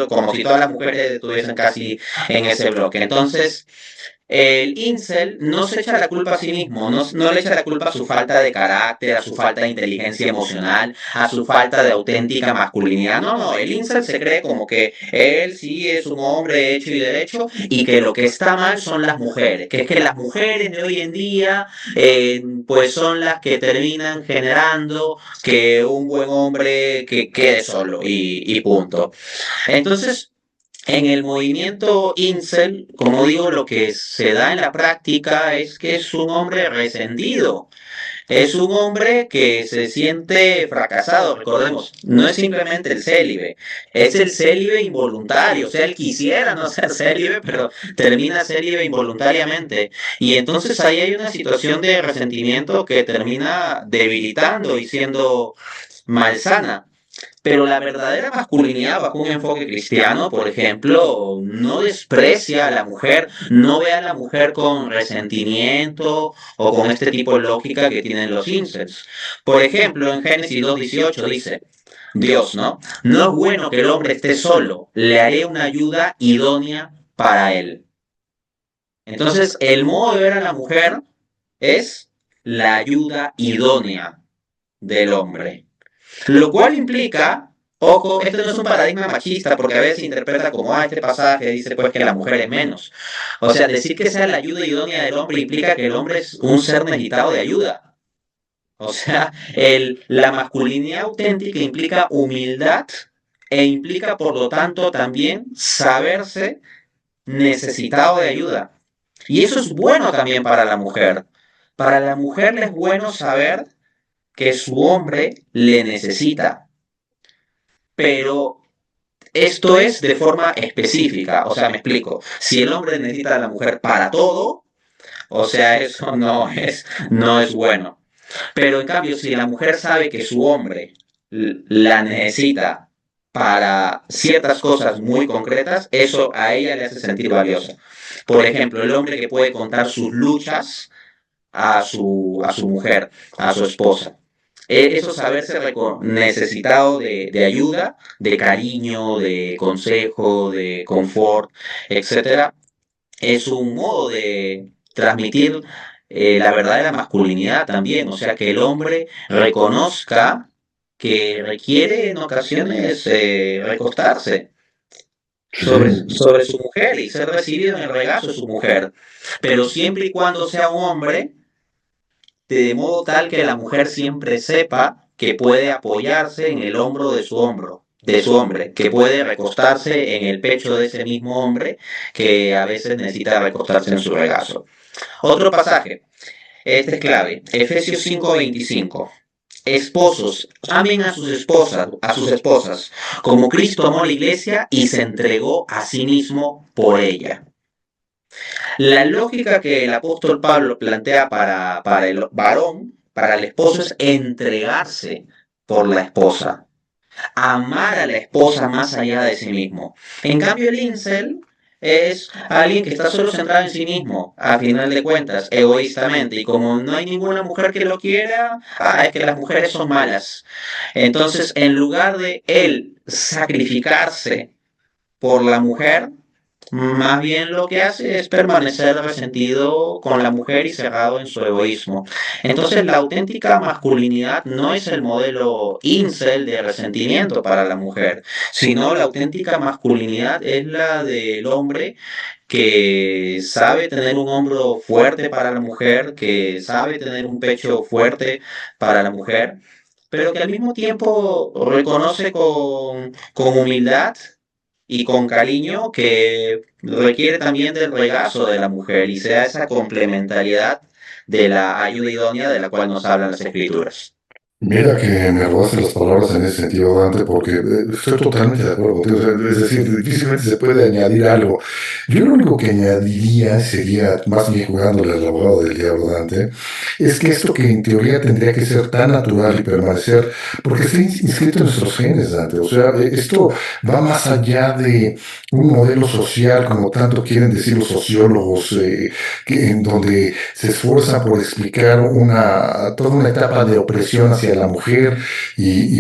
todas las mujeres estuviesen casi en ese bloque. Entonces, el incel no se echa la culpa a sí mismo, no le echa la culpa a su falta de carácter, a su falta de inteligencia emocional, a su falta de auténtica masculinidad. No, no, el incel se cree como que él sí es un hombre hecho y derecho y que lo que está mal son las mujeres, que es que las mujeres de hoy en día pues son las que terminan generando que un buen hombre que quede solo y punto. Entonces, en el movimiento incel, como digo, lo que se da en la práctica es que es un hombre resentido, es un hombre que se siente fracasado, recordemos, no es simplemente el célibe, es el célibe involuntario, o sea, él quisiera no ser célibe, pero termina célibe involuntariamente. Y entonces ahí hay una situación de resentimiento que termina debilitando y siendo malsana. Pero la verdadera masculinidad bajo un enfoque cristiano, por ejemplo, no desprecia a la mujer, no ve a la mujer con resentimiento o con este tipo de lógica que tienen los incels. Por ejemplo, en Génesis 2:18 dice, Dios, ¿no? No es bueno que el hombre esté solo, le haré una ayuda idónea para él. Entonces, el modo de ver a la mujer es la ayuda idónea del hombre. Lo cual implica, ojo, esto no es un paradigma machista, porque a veces se interpreta como, este pasaje dice pues que la mujer es menos. O sea, decir que sea la ayuda idónea del hombre implica que el hombre es un ser necesitado de ayuda. O sea, la masculinidad auténtica implica humildad e implica, por lo tanto, también saberse necesitado de ayuda. Y eso es bueno también para la mujer. Para la mujer le es bueno saber que su hombre le necesita, pero esto es de forma específica, o sea, me explico. Si el hombre necesita a la mujer para todo, o sea, eso no es bueno. Pero en cambio, si la mujer sabe que su hombre la necesita para ciertas cosas muy concretas, eso a ella le hace sentir valiosa. Por ejemplo, el hombre que puede contar sus luchas a su mujer, a su esposa. Eso saberse necesitado de ayuda, de cariño, de consejo, de confort, etcétera, es un modo de transmitir la verdadera masculinidad también. O sea, que el hombre reconozca que requiere en ocasiones recostarse Sí, sobre su mujer y ser recibido en el regazo de su mujer. Pero siempre y cuando sea un hombre de modo tal que la mujer siempre sepa que puede apoyarse en el hombro de su hombre, que puede recostarse en el pecho de ese mismo hombre que a veces necesita recostarse en su regazo. Otro pasaje, este es clave, Efesios 5:25. Esposos, amen a sus esposas, como Cristo amó a la iglesia y se entregó a sí mismo por ella. La lógica que el apóstol Pablo plantea para el varón, para el esposo, es entregarse por la esposa, amar a la esposa más allá de sí mismo. En cambio, el incel es alguien que está solo centrado en sí mismo, a final de cuentas, egoístamente. Y como no hay ninguna mujer que lo quiera, es que las mujeres son malas. Entonces, en lugar de él sacrificarse por la mujer, más bien lo que hace es permanecer resentido con la mujer y cerrado en su egoísmo. Entonces la auténtica masculinidad no es el modelo incel de resentimiento para la mujer, sino la auténtica masculinidad es la del hombre que sabe tener un hombro fuerte para la mujer, que sabe tener un pecho fuerte para la mujer, pero que al mismo tiempo reconoce con humildad y con cariño que requiere también del regazo de la mujer y sea esa complementariedad de la ayuda idónea de la cual nos hablan las escrituras. Mira que me robaste las palabras en ese sentido, Dante, porque estoy totalmente de acuerdo contigo. O sea, es decir, difícilmente se puede añadir algo. Yo lo único que añadiría sería, más bien jugándole al abogado del diablo, Dante, es que esto que en teoría tendría que ser tan natural y permanecer, porque está inscrito en nuestros genes, Dante. O sea, esto va más allá de un modelo social, como tanto quieren decir los sociólogos, en donde se esfuerza por explicar toda una etapa de opresión hacia la mujer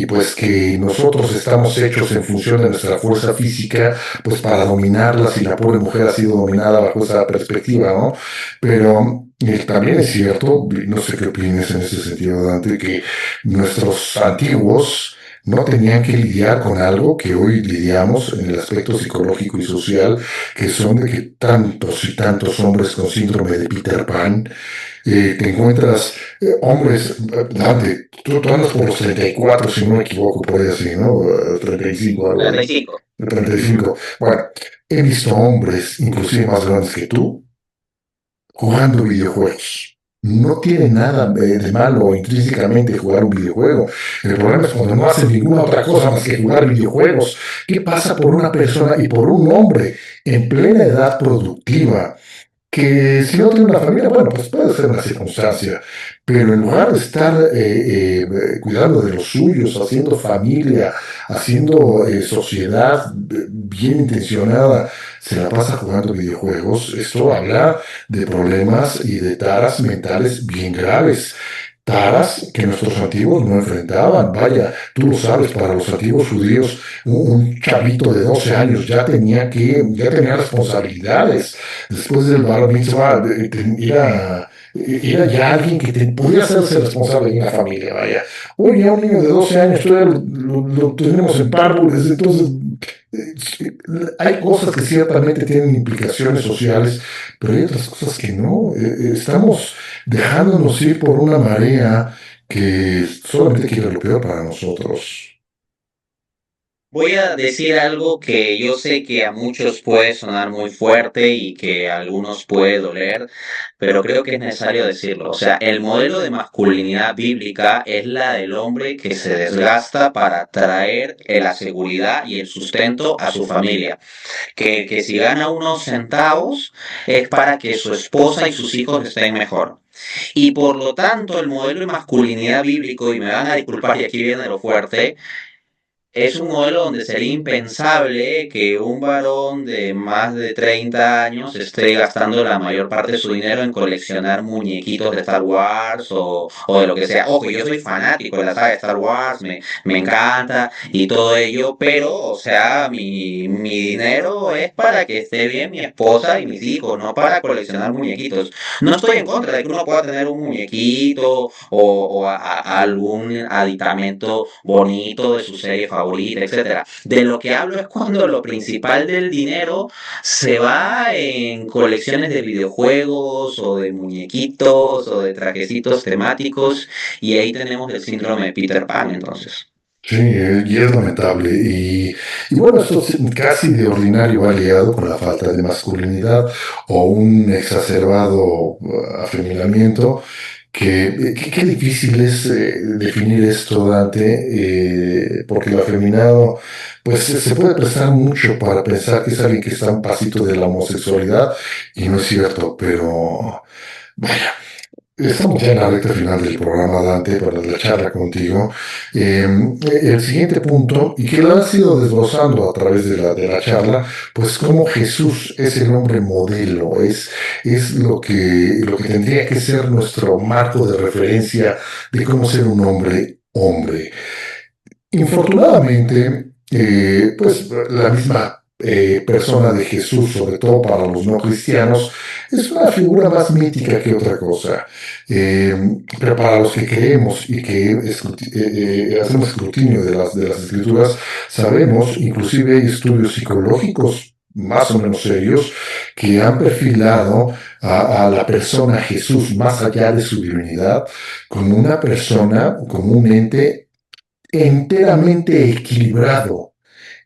pues que nosotros estamos hechos en función de nuestra fuerza física, pues para dominarla si la pobre mujer ha sido dominada bajo esa perspectiva, ¿no? Pero también es cierto, no sé qué opinas en ese sentido, Dante, que nuestros antiguos no tenían que lidiar con algo que hoy lidiamos en el aspecto psicológico y social, que son de que tantos y tantos hombres con síndrome de Peter Pan, te encuentras hombres, Dante, tú andas por los 34, si no me equivoco, por ahí así, ¿no? 35, algo ahí. 35. 35. Bueno, he visto hombres, inclusive más grandes que tú, jugando videojuegos. No tiene nada de malo intrínsecamente jugar un videojuego. El problema es cuando no hacen ninguna otra cosa más que jugar videojuegos. ¿Qué pasa por una persona y por un hombre en plena edad productiva? Que si no tiene una familia, bueno, pues puede ser una circunstancia, pero en lugar de estar cuidando de los suyos, haciendo familia, haciendo sociedad bien intencionada, se la pasa jugando videojuegos, esto habla de problemas y de taras mentales bien graves. Taras que nuestros antiguos no enfrentaban. Vaya, tú lo sabes, para los antiguos judíos, un chavito de 12 años ya tenía responsabilidades. Después del bar mitzvah, era ya alguien que podía hacerse responsable de una familia, vaya. Hoy ya un niño de 12 años todavía lo tenemos en párvulos, entonces hay cosas que ciertamente tienen implicaciones sociales, pero hay otras cosas que no. Estamos dejándonos ir por una marea que solamente quiere lo peor para nosotros. Voy a decir algo que yo sé que a muchos puede sonar muy fuerte y que a algunos puede doler, pero creo que es necesario decirlo. O sea, el modelo de masculinidad bíblica es la del hombre que se desgasta para traer la seguridad y el sustento a su familia. Que si gana unos centavos es para que su esposa y sus hijos estén mejor. Y por lo tanto, el modelo de masculinidad bíblico, y me van a disculpar, y aquí viene lo fuerte, es un modelo donde sería impensable que un varón de más de 30 años esté gastando la mayor parte de su dinero en coleccionar muñequitos de Star Wars o de lo que sea. Ojo, yo soy fanático de la saga de Star Wars, me encanta y todo ello, pero, o sea, mi dinero es para que esté bien mi esposa y mis hijos, no para coleccionar muñequitos. No estoy en contra de que uno pueda tener un muñequito o algún aditamento bonito de su serie favorita, etcétera. De lo que hablo es cuando lo principal del dinero se va en colecciones de videojuegos o de muñequitos o de trajecitos temáticos y ahí tenemos el síndrome de Peter Pan entonces. Sí, y es lamentable. Bueno, esto casi de ordinario va ligado con la falta de masculinidad o un exacerbado afeminamiento, qué difícil es definir esto, Dante, porque el afeminado, pues se puede prestar mucho para pensar que es alguien que está a un pasito de la homosexualidad, y no es cierto, pero vaya. Estamos ya en la recta final del programa, Dante, para la charla contigo. El siguiente punto, y que lo ha sido desglosando a través de la charla, pues cómo Jesús es el hombre modelo, es lo que tendría que ser nuestro marco de referencia de cómo ser un hombre hombre. Infortunadamente, pues la misma persona de Jesús, sobre todo para los no cristianos, es una figura más mítica que otra cosa. Eh, pero para los que creemos y que hacemos escrutinio de las escrituras, sabemos, inclusive hay estudios psicológicos más o menos serios que han perfilado a la persona Jesús más allá de su divinidad como una persona, como un ente enteramente equilibrado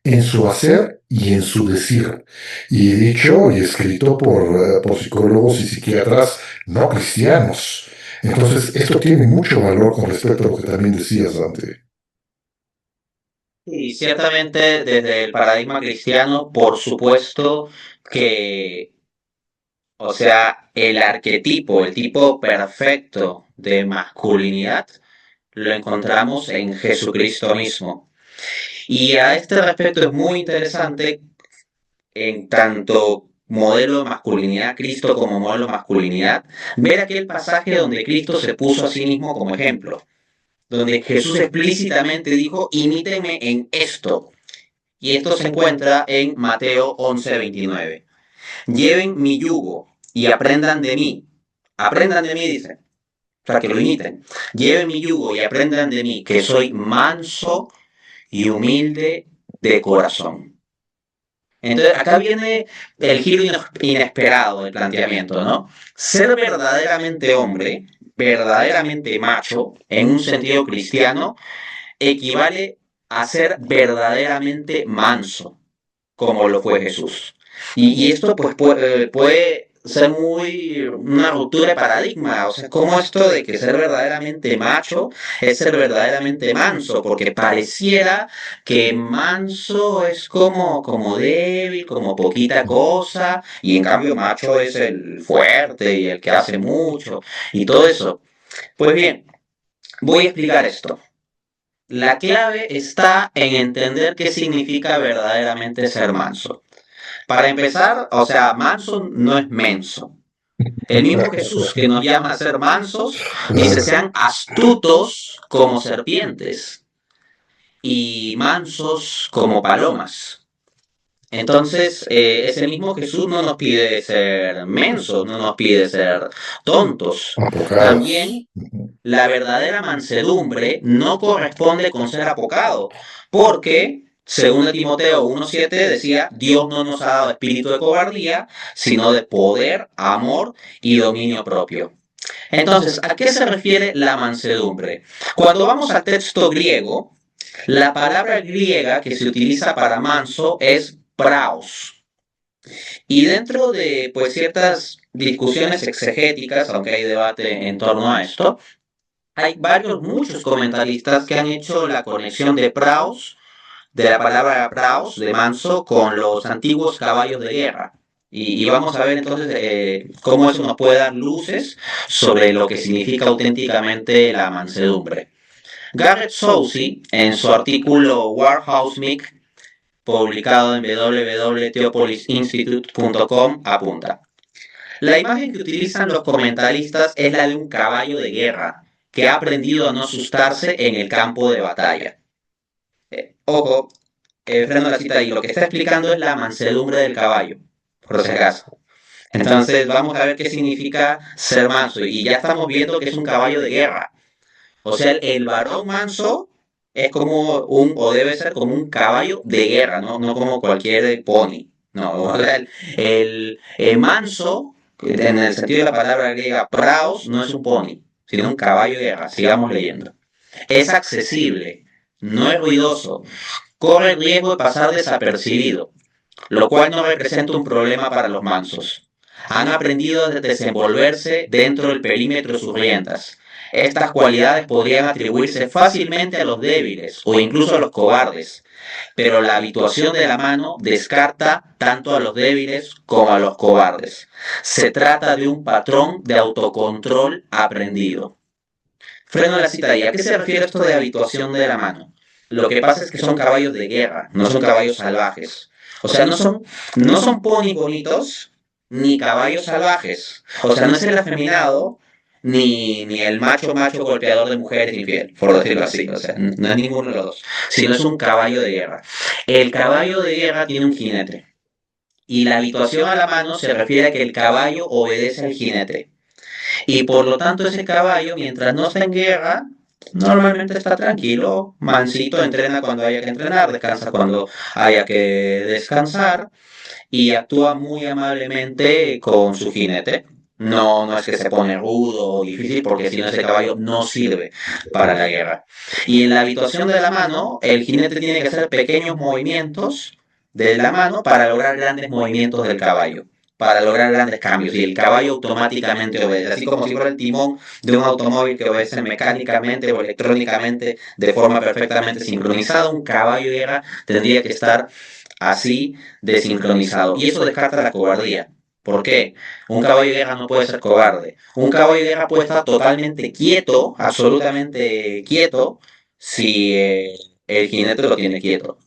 en su hacer y en su decir. Y dicho y escrito por psicólogos y psiquiatras no cristianos. Entonces, esto tiene mucho valor con respecto a lo que también decías, Dante. Y ciertamente desde el paradigma cristiano, por supuesto que, o sea, el arquetipo, el tipo perfecto de masculinidad, lo encontramos en Jesucristo mismo. Y a este respecto es muy interesante en tanto modelo de masculinidad Cristo como modelo de masculinidad, ver aquel pasaje donde Cristo se puso a sí mismo como ejemplo, donde Jesús explícitamente dijo, imítenme en esto. Y esto se encuentra en Mateo 11:29. Lleven mi yugo y aprendan de mí, dice, o sea, que lo imiten. Lleven mi yugo y aprendan de mí, que soy manso y humilde de corazón. Entonces, acá viene el giro inesperado del planteamiento, ¿no? Ser verdaderamente hombre, verdaderamente macho, en un sentido cristiano, equivale a ser verdaderamente manso, como lo fue Jesús. Y esto pues puede ser muy una ruptura de paradigma, o sea, como esto de que ser verdaderamente macho es ser verdaderamente manso, porque pareciera que manso es como débil, como poquita cosa, y en cambio macho es el fuerte y el que hace mucho y todo eso. Pues bien, voy a explicar esto. La clave está en entender qué significa verdaderamente ser manso. Para empezar, o sea, manso no es menso. El mismo Jesús que nos llama a ser mansos dice sean astutos como serpientes y mansos como palomas. Entonces, ese mismo Jesús no nos pide ser mensos, no nos pide ser tontos. Apocados. También la verdadera mansedumbre no corresponde con ser apocado, porque, según Timoteo 1:7 decía, Dios no nos ha dado espíritu de cobardía, sino de poder, amor y dominio propio. Entonces, ¿a qué se refiere la mansedumbre? Cuando vamos al texto griego, la palabra griega que se utiliza para manso es praos. Y dentro de pues ciertas discusiones exegéticas, aunque hay debate en torno a esto, hay muchos comentaristas que han hecho la conexión de praos, de la palabra praos, de manso, con los antiguos caballos de guerra. Y vamos a ver entonces cómo eso nos puede dar luces sobre lo que significa auténticamente la mansedumbre. Garrett Soucy, en su artículo Warhouse Mic, publicado en www.theopolisinstitute.com, apunta. La imagen que utilizan los comentaristas es la de un caballo de guerra que ha aprendido a no asustarse en el campo de batalla. Ojo, freno la cita ahí, lo que está explicando es la mansedumbre del caballo, por si acaso. Entonces vamos a ver qué significa ser manso y ya estamos viendo que es un caballo de guerra. O sea, el varón manso es como o debe ser como un caballo de guerra, no como cualquier pony. No, o sea, el manso, en el sentido de la palabra griega, praos, no es un pony, sino un caballo de guerra. Sigamos leyendo. Es accesible, no es ruidoso, corre el riesgo de pasar desapercibido, lo cual no representa un problema para los mansos. Han aprendido a desenvolverse dentro del perímetro de sus riendas. Estas cualidades podrían atribuirse fácilmente a los débiles o incluso a los cobardes, pero la habituación de la mano descarta tanto a los débiles como a los cobardes. Se trata de un patrón de autocontrol aprendido. Freno la cita ahí. ¿A qué se refiere esto de habituación de la mano? Lo que pasa es que son caballos de guerra, no son caballos salvajes. O sea, no son ponis bonitos ni caballos salvajes. O sea, no es el afeminado ni el macho golpeador de mujeres infiel, por decirlo así. O sea, no es ninguno de los dos, sino es un caballo de guerra. El caballo de guerra tiene un jinete. Y la habituación a la mano se refiere a que el caballo obedece al jinete. Y por lo tanto ese caballo, mientras no está en guerra, normalmente está tranquilo, mansito, entrena cuando haya que entrenar, descansa cuando haya que descansar y actúa muy amablemente con su jinete. No, no es que se pone rudo o difícil, porque si no ese caballo no sirve para la guerra. Y en la habituación de la mano, el jinete tiene que hacer pequeños movimientos de la mano para lograr grandes movimientos del caballo, para lograr grandes cambios. Y el caballo automáticamente obedece, así como si fuera el timón de un automóvil que obedece mecánicamente o electrónicamente de forma perfectamente sincronizada. Un caballo de guerra tendría que estar así desincronizado. Y eso descarta la cobardía. ¿Por qué? Un caballo de guerra no puede ser cobarde. Un caballo de guerra puede estar totalmente quieto, absolutamente quieto, si el jinete lo tiene quieto.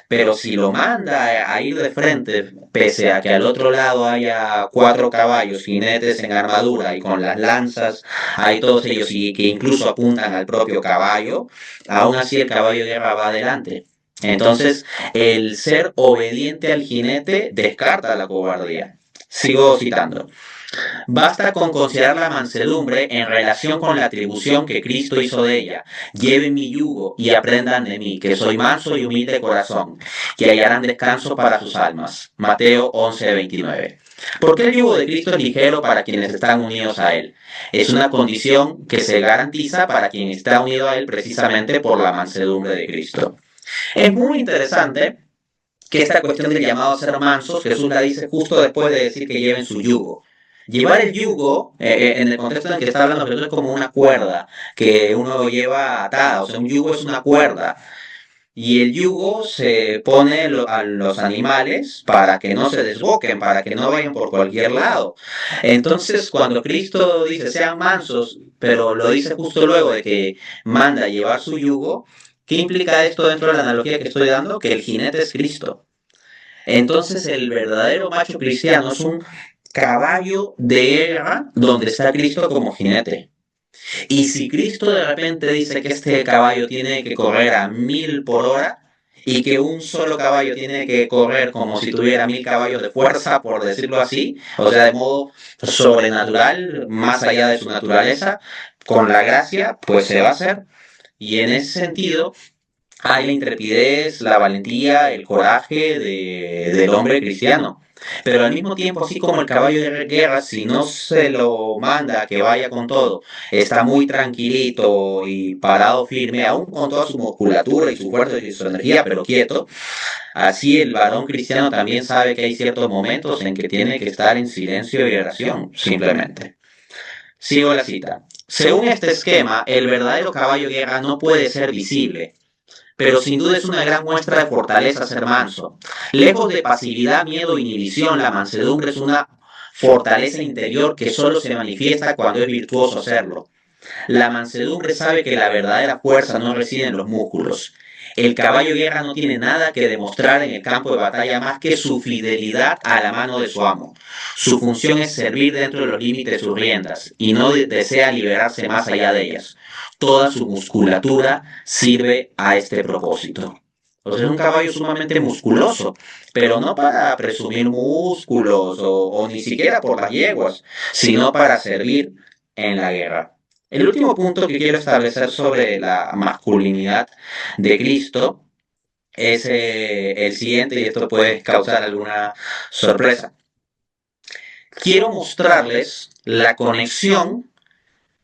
Pero si lo manda a ir de frente, pese a que al otro lado haya 4 caballos, jinetes en armadura y con las lanzas, hay todos ellos y que incluso apuntan al propio caballo, aún así el caballo de guerra va adelante. Entonces, el ser obediente al jinete descarta la cobardía. Sigo citando. Basta con considerar la mansedumbre en relación con la atribución que Cristo hizo de ella. Lleven mi yugo y aprendan de mí, que soy manso y humilde de corazón, que hallarán descanso para sus almas. Mateo 11:29. ¿Por qué el yugo de Cristo es ligero para quienes están unidos a Él? Es una condición que se garantiza para quien está unido a Él precisamente por la mansedumbre de Cristo. Es muy interesante que esta cuestión del llamado a ser mansos, Jesús la dice justo después de decir que lleven su yugo. Llevar el yugo, en el contexto en el que está hablando Jesús, es como una cuerda que uno lleva atada. O sea, un yugo es una cuerda. Y el yugo se pone a los animales para que no se desboquen, para que no vayan por cualquier lado. Entonces, cuando Cristo dice sean mansos, pero lo dice justo luego de que manda llevar su yugo, ¿qué implica esto dentro de la analogía que estoy dando? Que el jinete es Cristo. Entonces el verdadero macho cristiano es un caballo de guerra donde está Cristo como jinete. Y si Cristo de repente dice que este caballo tiene que correr a 1000 por hora y que un solo caballo tiene que correr como si tuviera 1000 caballos de fuerza, por decirlo así, o sea, de modo sobrenatural, más allá de su naturaleza, con la gracia, pues se va a hacer. Y en ese sentido, hay la intrepidez, la valentía, el coraje del hombre cristiano. Pero al mismo tiempo, así como el caballo de guerra, si no se lo manda a que vaya con todo, está muy tranquilito y parado firme, aún con toda su musculatura y su fuerza y su energía, pero quieto, así el varón cristiano también sabe que hay ciertos momentos en que tiene que estar en silencio y oración, simplemente. Sigo la cita. Según este esquema, el verdadero caballo de guerra no puede ser visible, pero sin duda es una gran muestra de fortaleza ser manso. Lejos de pasividad, miedo, inhibición, la mansedumbre es una fortaleza interior que solo se manifiesta cuando es virtuoso hacerlo. La mansedumbre sabe que la verdadera fuerza no reside en los músculos. El caballo de guerra no tiene nada que demostrar en el campo de batalla más que su fidelidad a la mano de su amo. Su función es servir dentro de los límites de sus riendas y no desea liberarse más allá de ellas. Toda su musculatura sirve a este propósito. O sea, es un caballo sumamente musculoso, pero no para presumir músculos o ni siquiera por las yeguas, sino para servir en la guerra. El último punto que quiero establecer sobre la masculinidad de Cristo es el siguiente, y esto puede causar alguna sorpresa. Quiero mostrarles la conexión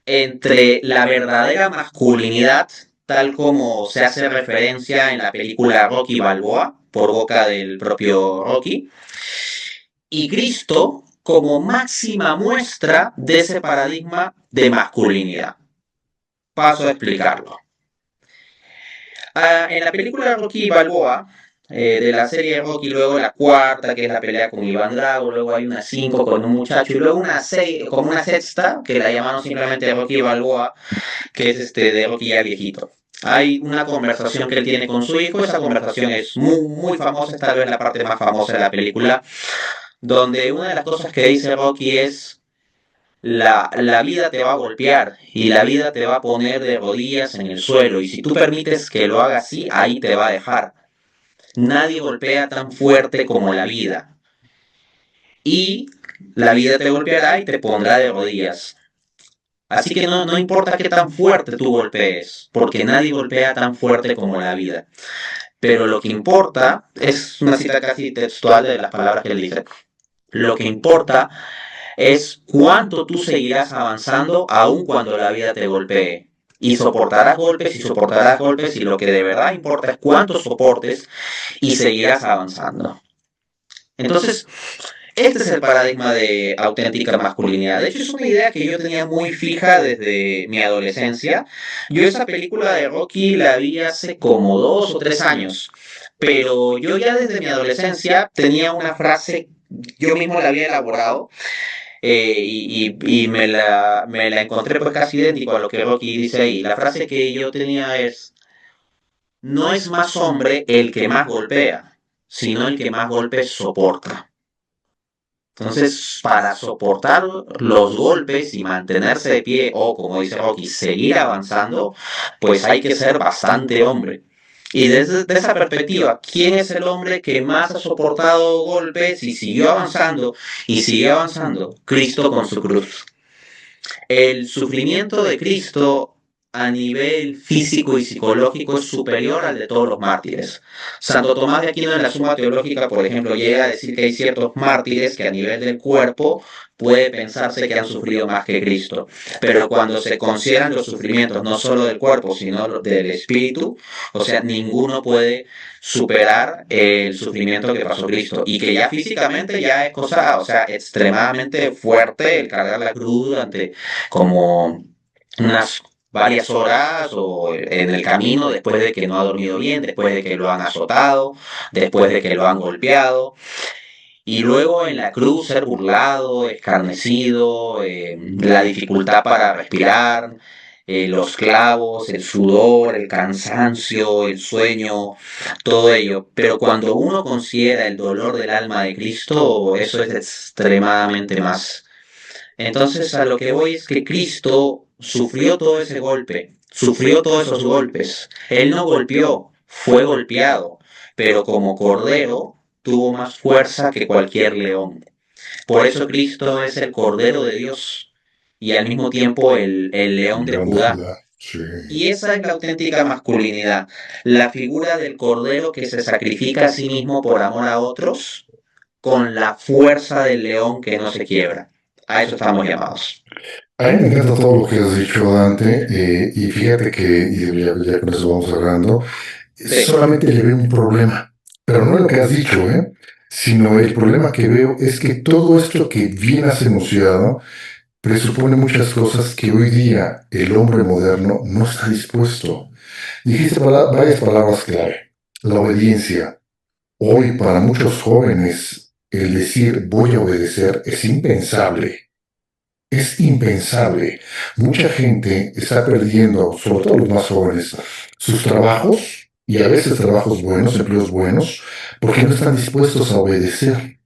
entre la verdadera masculinidad, tal como se hace referencia en la película Rocky Balboa, por boca del propio Rocky, y Cristo como máxima muestra de ese paradigma de masculinidad. Paso a explicarlo. En la película Rocky Balboa, de la serie de Rocky, luego la cuarta, que es la pelea con Iván Drago, luego hay una cinco con un muchacho, y luego como una sexta, que la llamaron simplemente Rocky Balboa, que es de Rocky ya viejito. Hay una conversación que él tiene con su hijo, esa conversación es muy famosa, es tal vez la parte más famosa de la película, donde una de las cosas que dice Rocky es, la vida te va a golpear y la vida te va a poner de rodillas en el suelo, y si tú permites que lo haga así, ahí te va a dejar. Nadie golpea tan fuerte como la vida, y la vida te golpeará y te pondrá de rodillas. Así que no importa qué tan fuerte tú golpees, porque nadie golpea tan fuerte como la vida. Pero lo que importa, es una cita casi textual de las palabras que él dice, lo que importa es cuánto tú seguirás avanzando aun cuando la vida te golpee. Y soportarás golpes, y lo que de verdad importa es cuánto soportes y seguirás avanzando. Entonces, este es el paradigma de auténtica masculinidad. De hecho, es una idea que yo tenía muy fija desde mi adolescencia. Yo esa película de Rocky la vi hace como 2 o 3 años, pero yo ya desde mi adolescencia tenía una frase, yo mismo la había elaborado, y me la encontré pues casi idéntico a lo que Rocky dice ahí. La frase que yo tenía es, no es más hombre el que más golpea, sino el que más golpes soporta. Entonces, para soportar los golpes y mantenerse de pie, o como dice Rocky, seguir avanzando, pues hay que ser bastante hombre. Y desde esa perspectiva, ¿quién es el hombre que más ha soportado golpes y siguió avanzando y sigue avanzando? Cristo con su cruz. El sufrimiento de Cristo a nivel físico y psicológico es superior al de todos los mártires. Santo Tomás de Aquino en la Suma Teológica, por ejemplo, llega a decir que hay ciertos mártires que a nivel del cuerpo puede pensarse que han sufrido más que Cristo. Pero cuando se consideran los sufrimientos no solo del cuerpo, sino del espíritu, o sea, ninguno puede superar el sufrimiento que pasó Cristo, y que ya físicamente ya es cosa, o sea, extremadamente fuerte el cargar la cruz durante como unas varias horas, o en el camino, después de que no ha dormido bien, después de que lo han azotado, después de que lo han golpeado, y luego en la cruz ser burlado, escarnecido, la dificultad para respirar, los clavos, el sudor, el cansancio, el sueño, todo ello. Pero cuando uno considera el dolor del alma de Cristo, eso es extremadamente más. Entonces, a lo que voy es que Cristo sufrió todo ese golpe, sufrió todos esos golpes. Él no golpeó, fue golpeado, pero como cordero tuvo más fuerza que cualquier león. Por eso Cristo es el Cordero de Dios y al mismo tiempo el león de León de Judá. Judá, sí. Y esa es la auténtica masculinidad, la figura del cordero que se sacrifica a sí mismo por amor a otros, con la fuerza del león que no se quiebra. A eso estamos llamados. A mí me encanta todo lo que has dicho, Dante, y fíjate que, y ya con eso vamos cerrando, Sí. solamente le veo un problema, pero no es lo que has dicho, sino el problema que veo es que todo esto que bien has enunciado presupone muchas cosas que hoy día el hombre moderno no está dispuesto. Dijiste varias palabras clave. La obediencia. Hoy para muchos jóvenes el decir voy a obedecer es impensable. Es impensable. Mucha gente está perdiendo, sobre todo los más jóvenes, sus trabajos, y a veces trabajos buenos, empleos buenos, porque no están dispuestos a obedecer.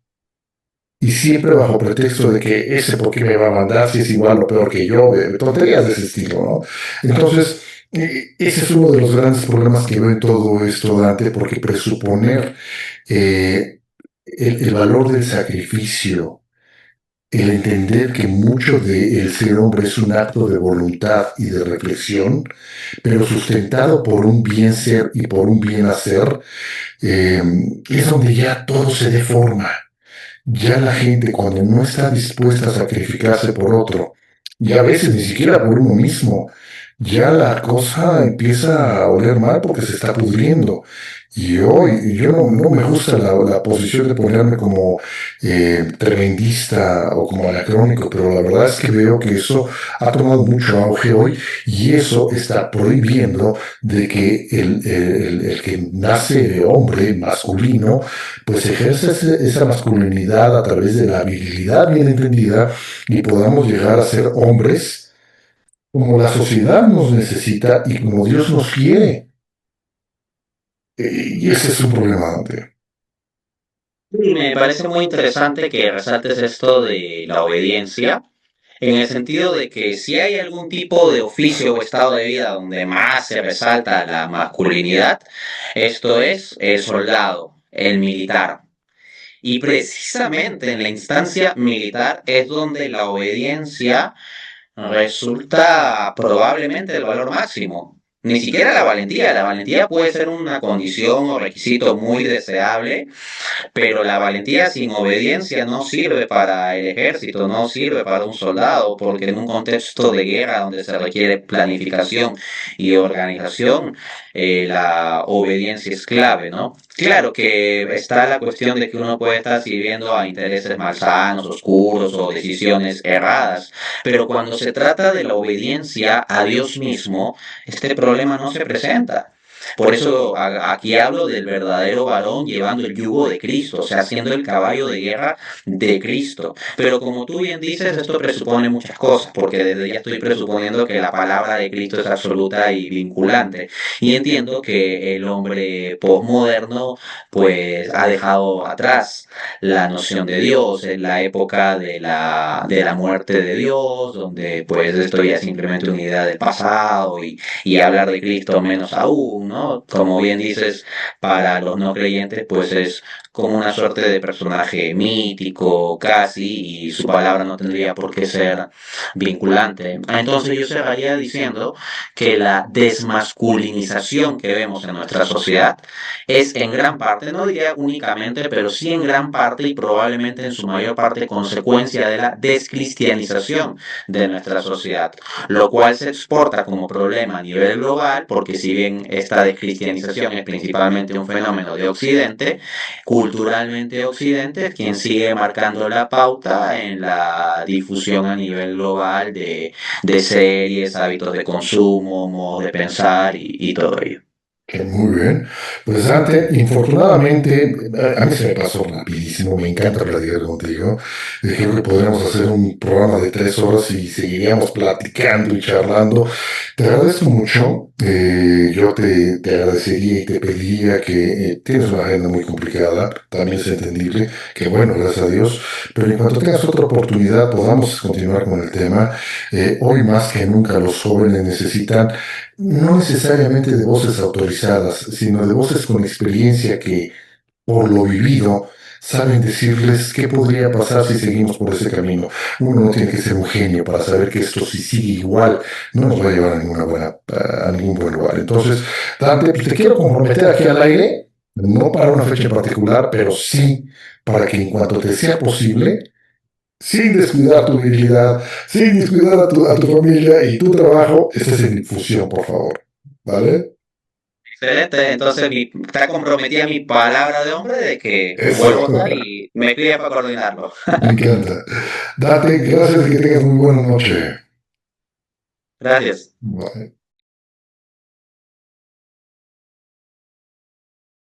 Y siempre bajo pretexto de que ese por qué me va a mandar si es igual o peor que yo, tonterías de ese estilo, ¿no? Entonces, ese es uno de los grandes problemas que veo en todo esto, Dante, porque presuponer el valor del sacrificio, el entender que mucho de el ser hombre es un acto de voluntad y de reflexión, pero sustentado por un bien ser y por un bien hacer, es donde ya todo se deforma. Ya la gente, cuando no está dispuesta a sacrificarse por otro, y a veces ni siquiera por uno mismo, ya la cosa empieza a oler mal porque se está pudriendo. Y hoy yo no me gusta la posición de ponerme como tremendista o como anacrónico, pero la verdad es que veo que eso ha tomado mucho auge hoy y eso está prohibiendo de que el que nace de hombre masculino, pues ejerce esa masculinidad a través de la virilidad bien entendida y podamos llegar a ser hombres como la sociedad nos necesita y como Dios nos quiere. Y ese es un problema, Dante. Y me parece muy interesante que resaltes esto de la obediencia, en el sentido de que si hay algún tipo de oficio o estado de vida donde más se resalta la masculinidad, esto es el soldado, el militar. Y precisamente en la instancia militar es donde la obediencia resulta probablemente el valor máximo. Ni siquiera la valentía puede ser una condición o requisito muy deseable, pero la valentía sin obediencia no sirve para el ejército, no sirve para un soldado, porque en un contexto de guerra donde se requiere planificación y organización, la obediencia es clave, ¿no? Claro que está la cuestión de que uno puede estar sirviendo a intereses malsanos, oscuros o decisiones erradas, pero cuando se trata de la obediencia a Dios mismo, este problema no se presenta. Por eso aquí hablo del verdadero varón llevando el yugo de Cristo, o sea, siendo el caballo de guerra de Cristo. Pero como tú bien dices, esto presupone muchas cosas, porque desde ya estoy presuponiendo que la palabra de Cristo es absoluta y vinculante. Y entiendo que el hombre posmoderno, pues, ha dejado atrás la noción de Dios, en la época de la muerte de Dios, donde pues esto ya es simplemente una idea del pasado y hablar de Cristo menos aún, ¿no? Como bien dices, para los no creyentes, pues es como una suerte de personaje mítico, casi, y su palabra no tendría por qué ser vinculante. Entonces yo cerraría diciendo que la desmasculinización que vemos en nuestra sociedad es en gran parte, no diría únicamente, pero sí en gran parte y probablemente en su mayor parte consecuencia de la descristianización de nuestra sociedad, lo cual se exporta como problema a nivel global, porque si bien esta descristianización es principalmente un fenómeno de Occidente, culturalmente Occidente es quien sigue marcando la pauta en la difusión a nivel global de series, hábitos de consumo, modos de pensar y todo ello. Muy bien. Pues Dante, infortunadamente, a mí se me pasó rapidísimo, me encanta platicar contigo. Creo que podríamos hacer un programa de 3 horas y seguiríamos platicando y charlando. Te agradezco mucho. Yo te agradecería y te pediría que tienes una agenda muy complicada, también es entendible, que bueno, gracias a Dios, pero en cuanto tengas otra oportunidad podamos continuar con el tema. Hoy más que nunca los jóvenes necesitan no necesariamente de voces autorizadas, sino de voces con experiencia que, por lo vivido, saben decirles qué podría pasar si seguimos por ese camino. Uno no tiene que ser un genio para saber que esto si sigue igual no nos va a llevar a ningún buen lugar. Entonces, Dante, pues te quiero comprometer aquí al aire, no para una fecha en particular, pero sí para que en cuanto te sea posible, sin descuidar tu virilidad, sin descuidar a tu familia y tu trabajo, estés en difusión, por favor. ¿Vale? Excelente, entonces está comprometida mi palabra de hombre de que Eso. vuelvo a estar y me escribe para coordinarlo. Me encanta. Date, gracias y que tengas muy buena noche. Gracias. Bye.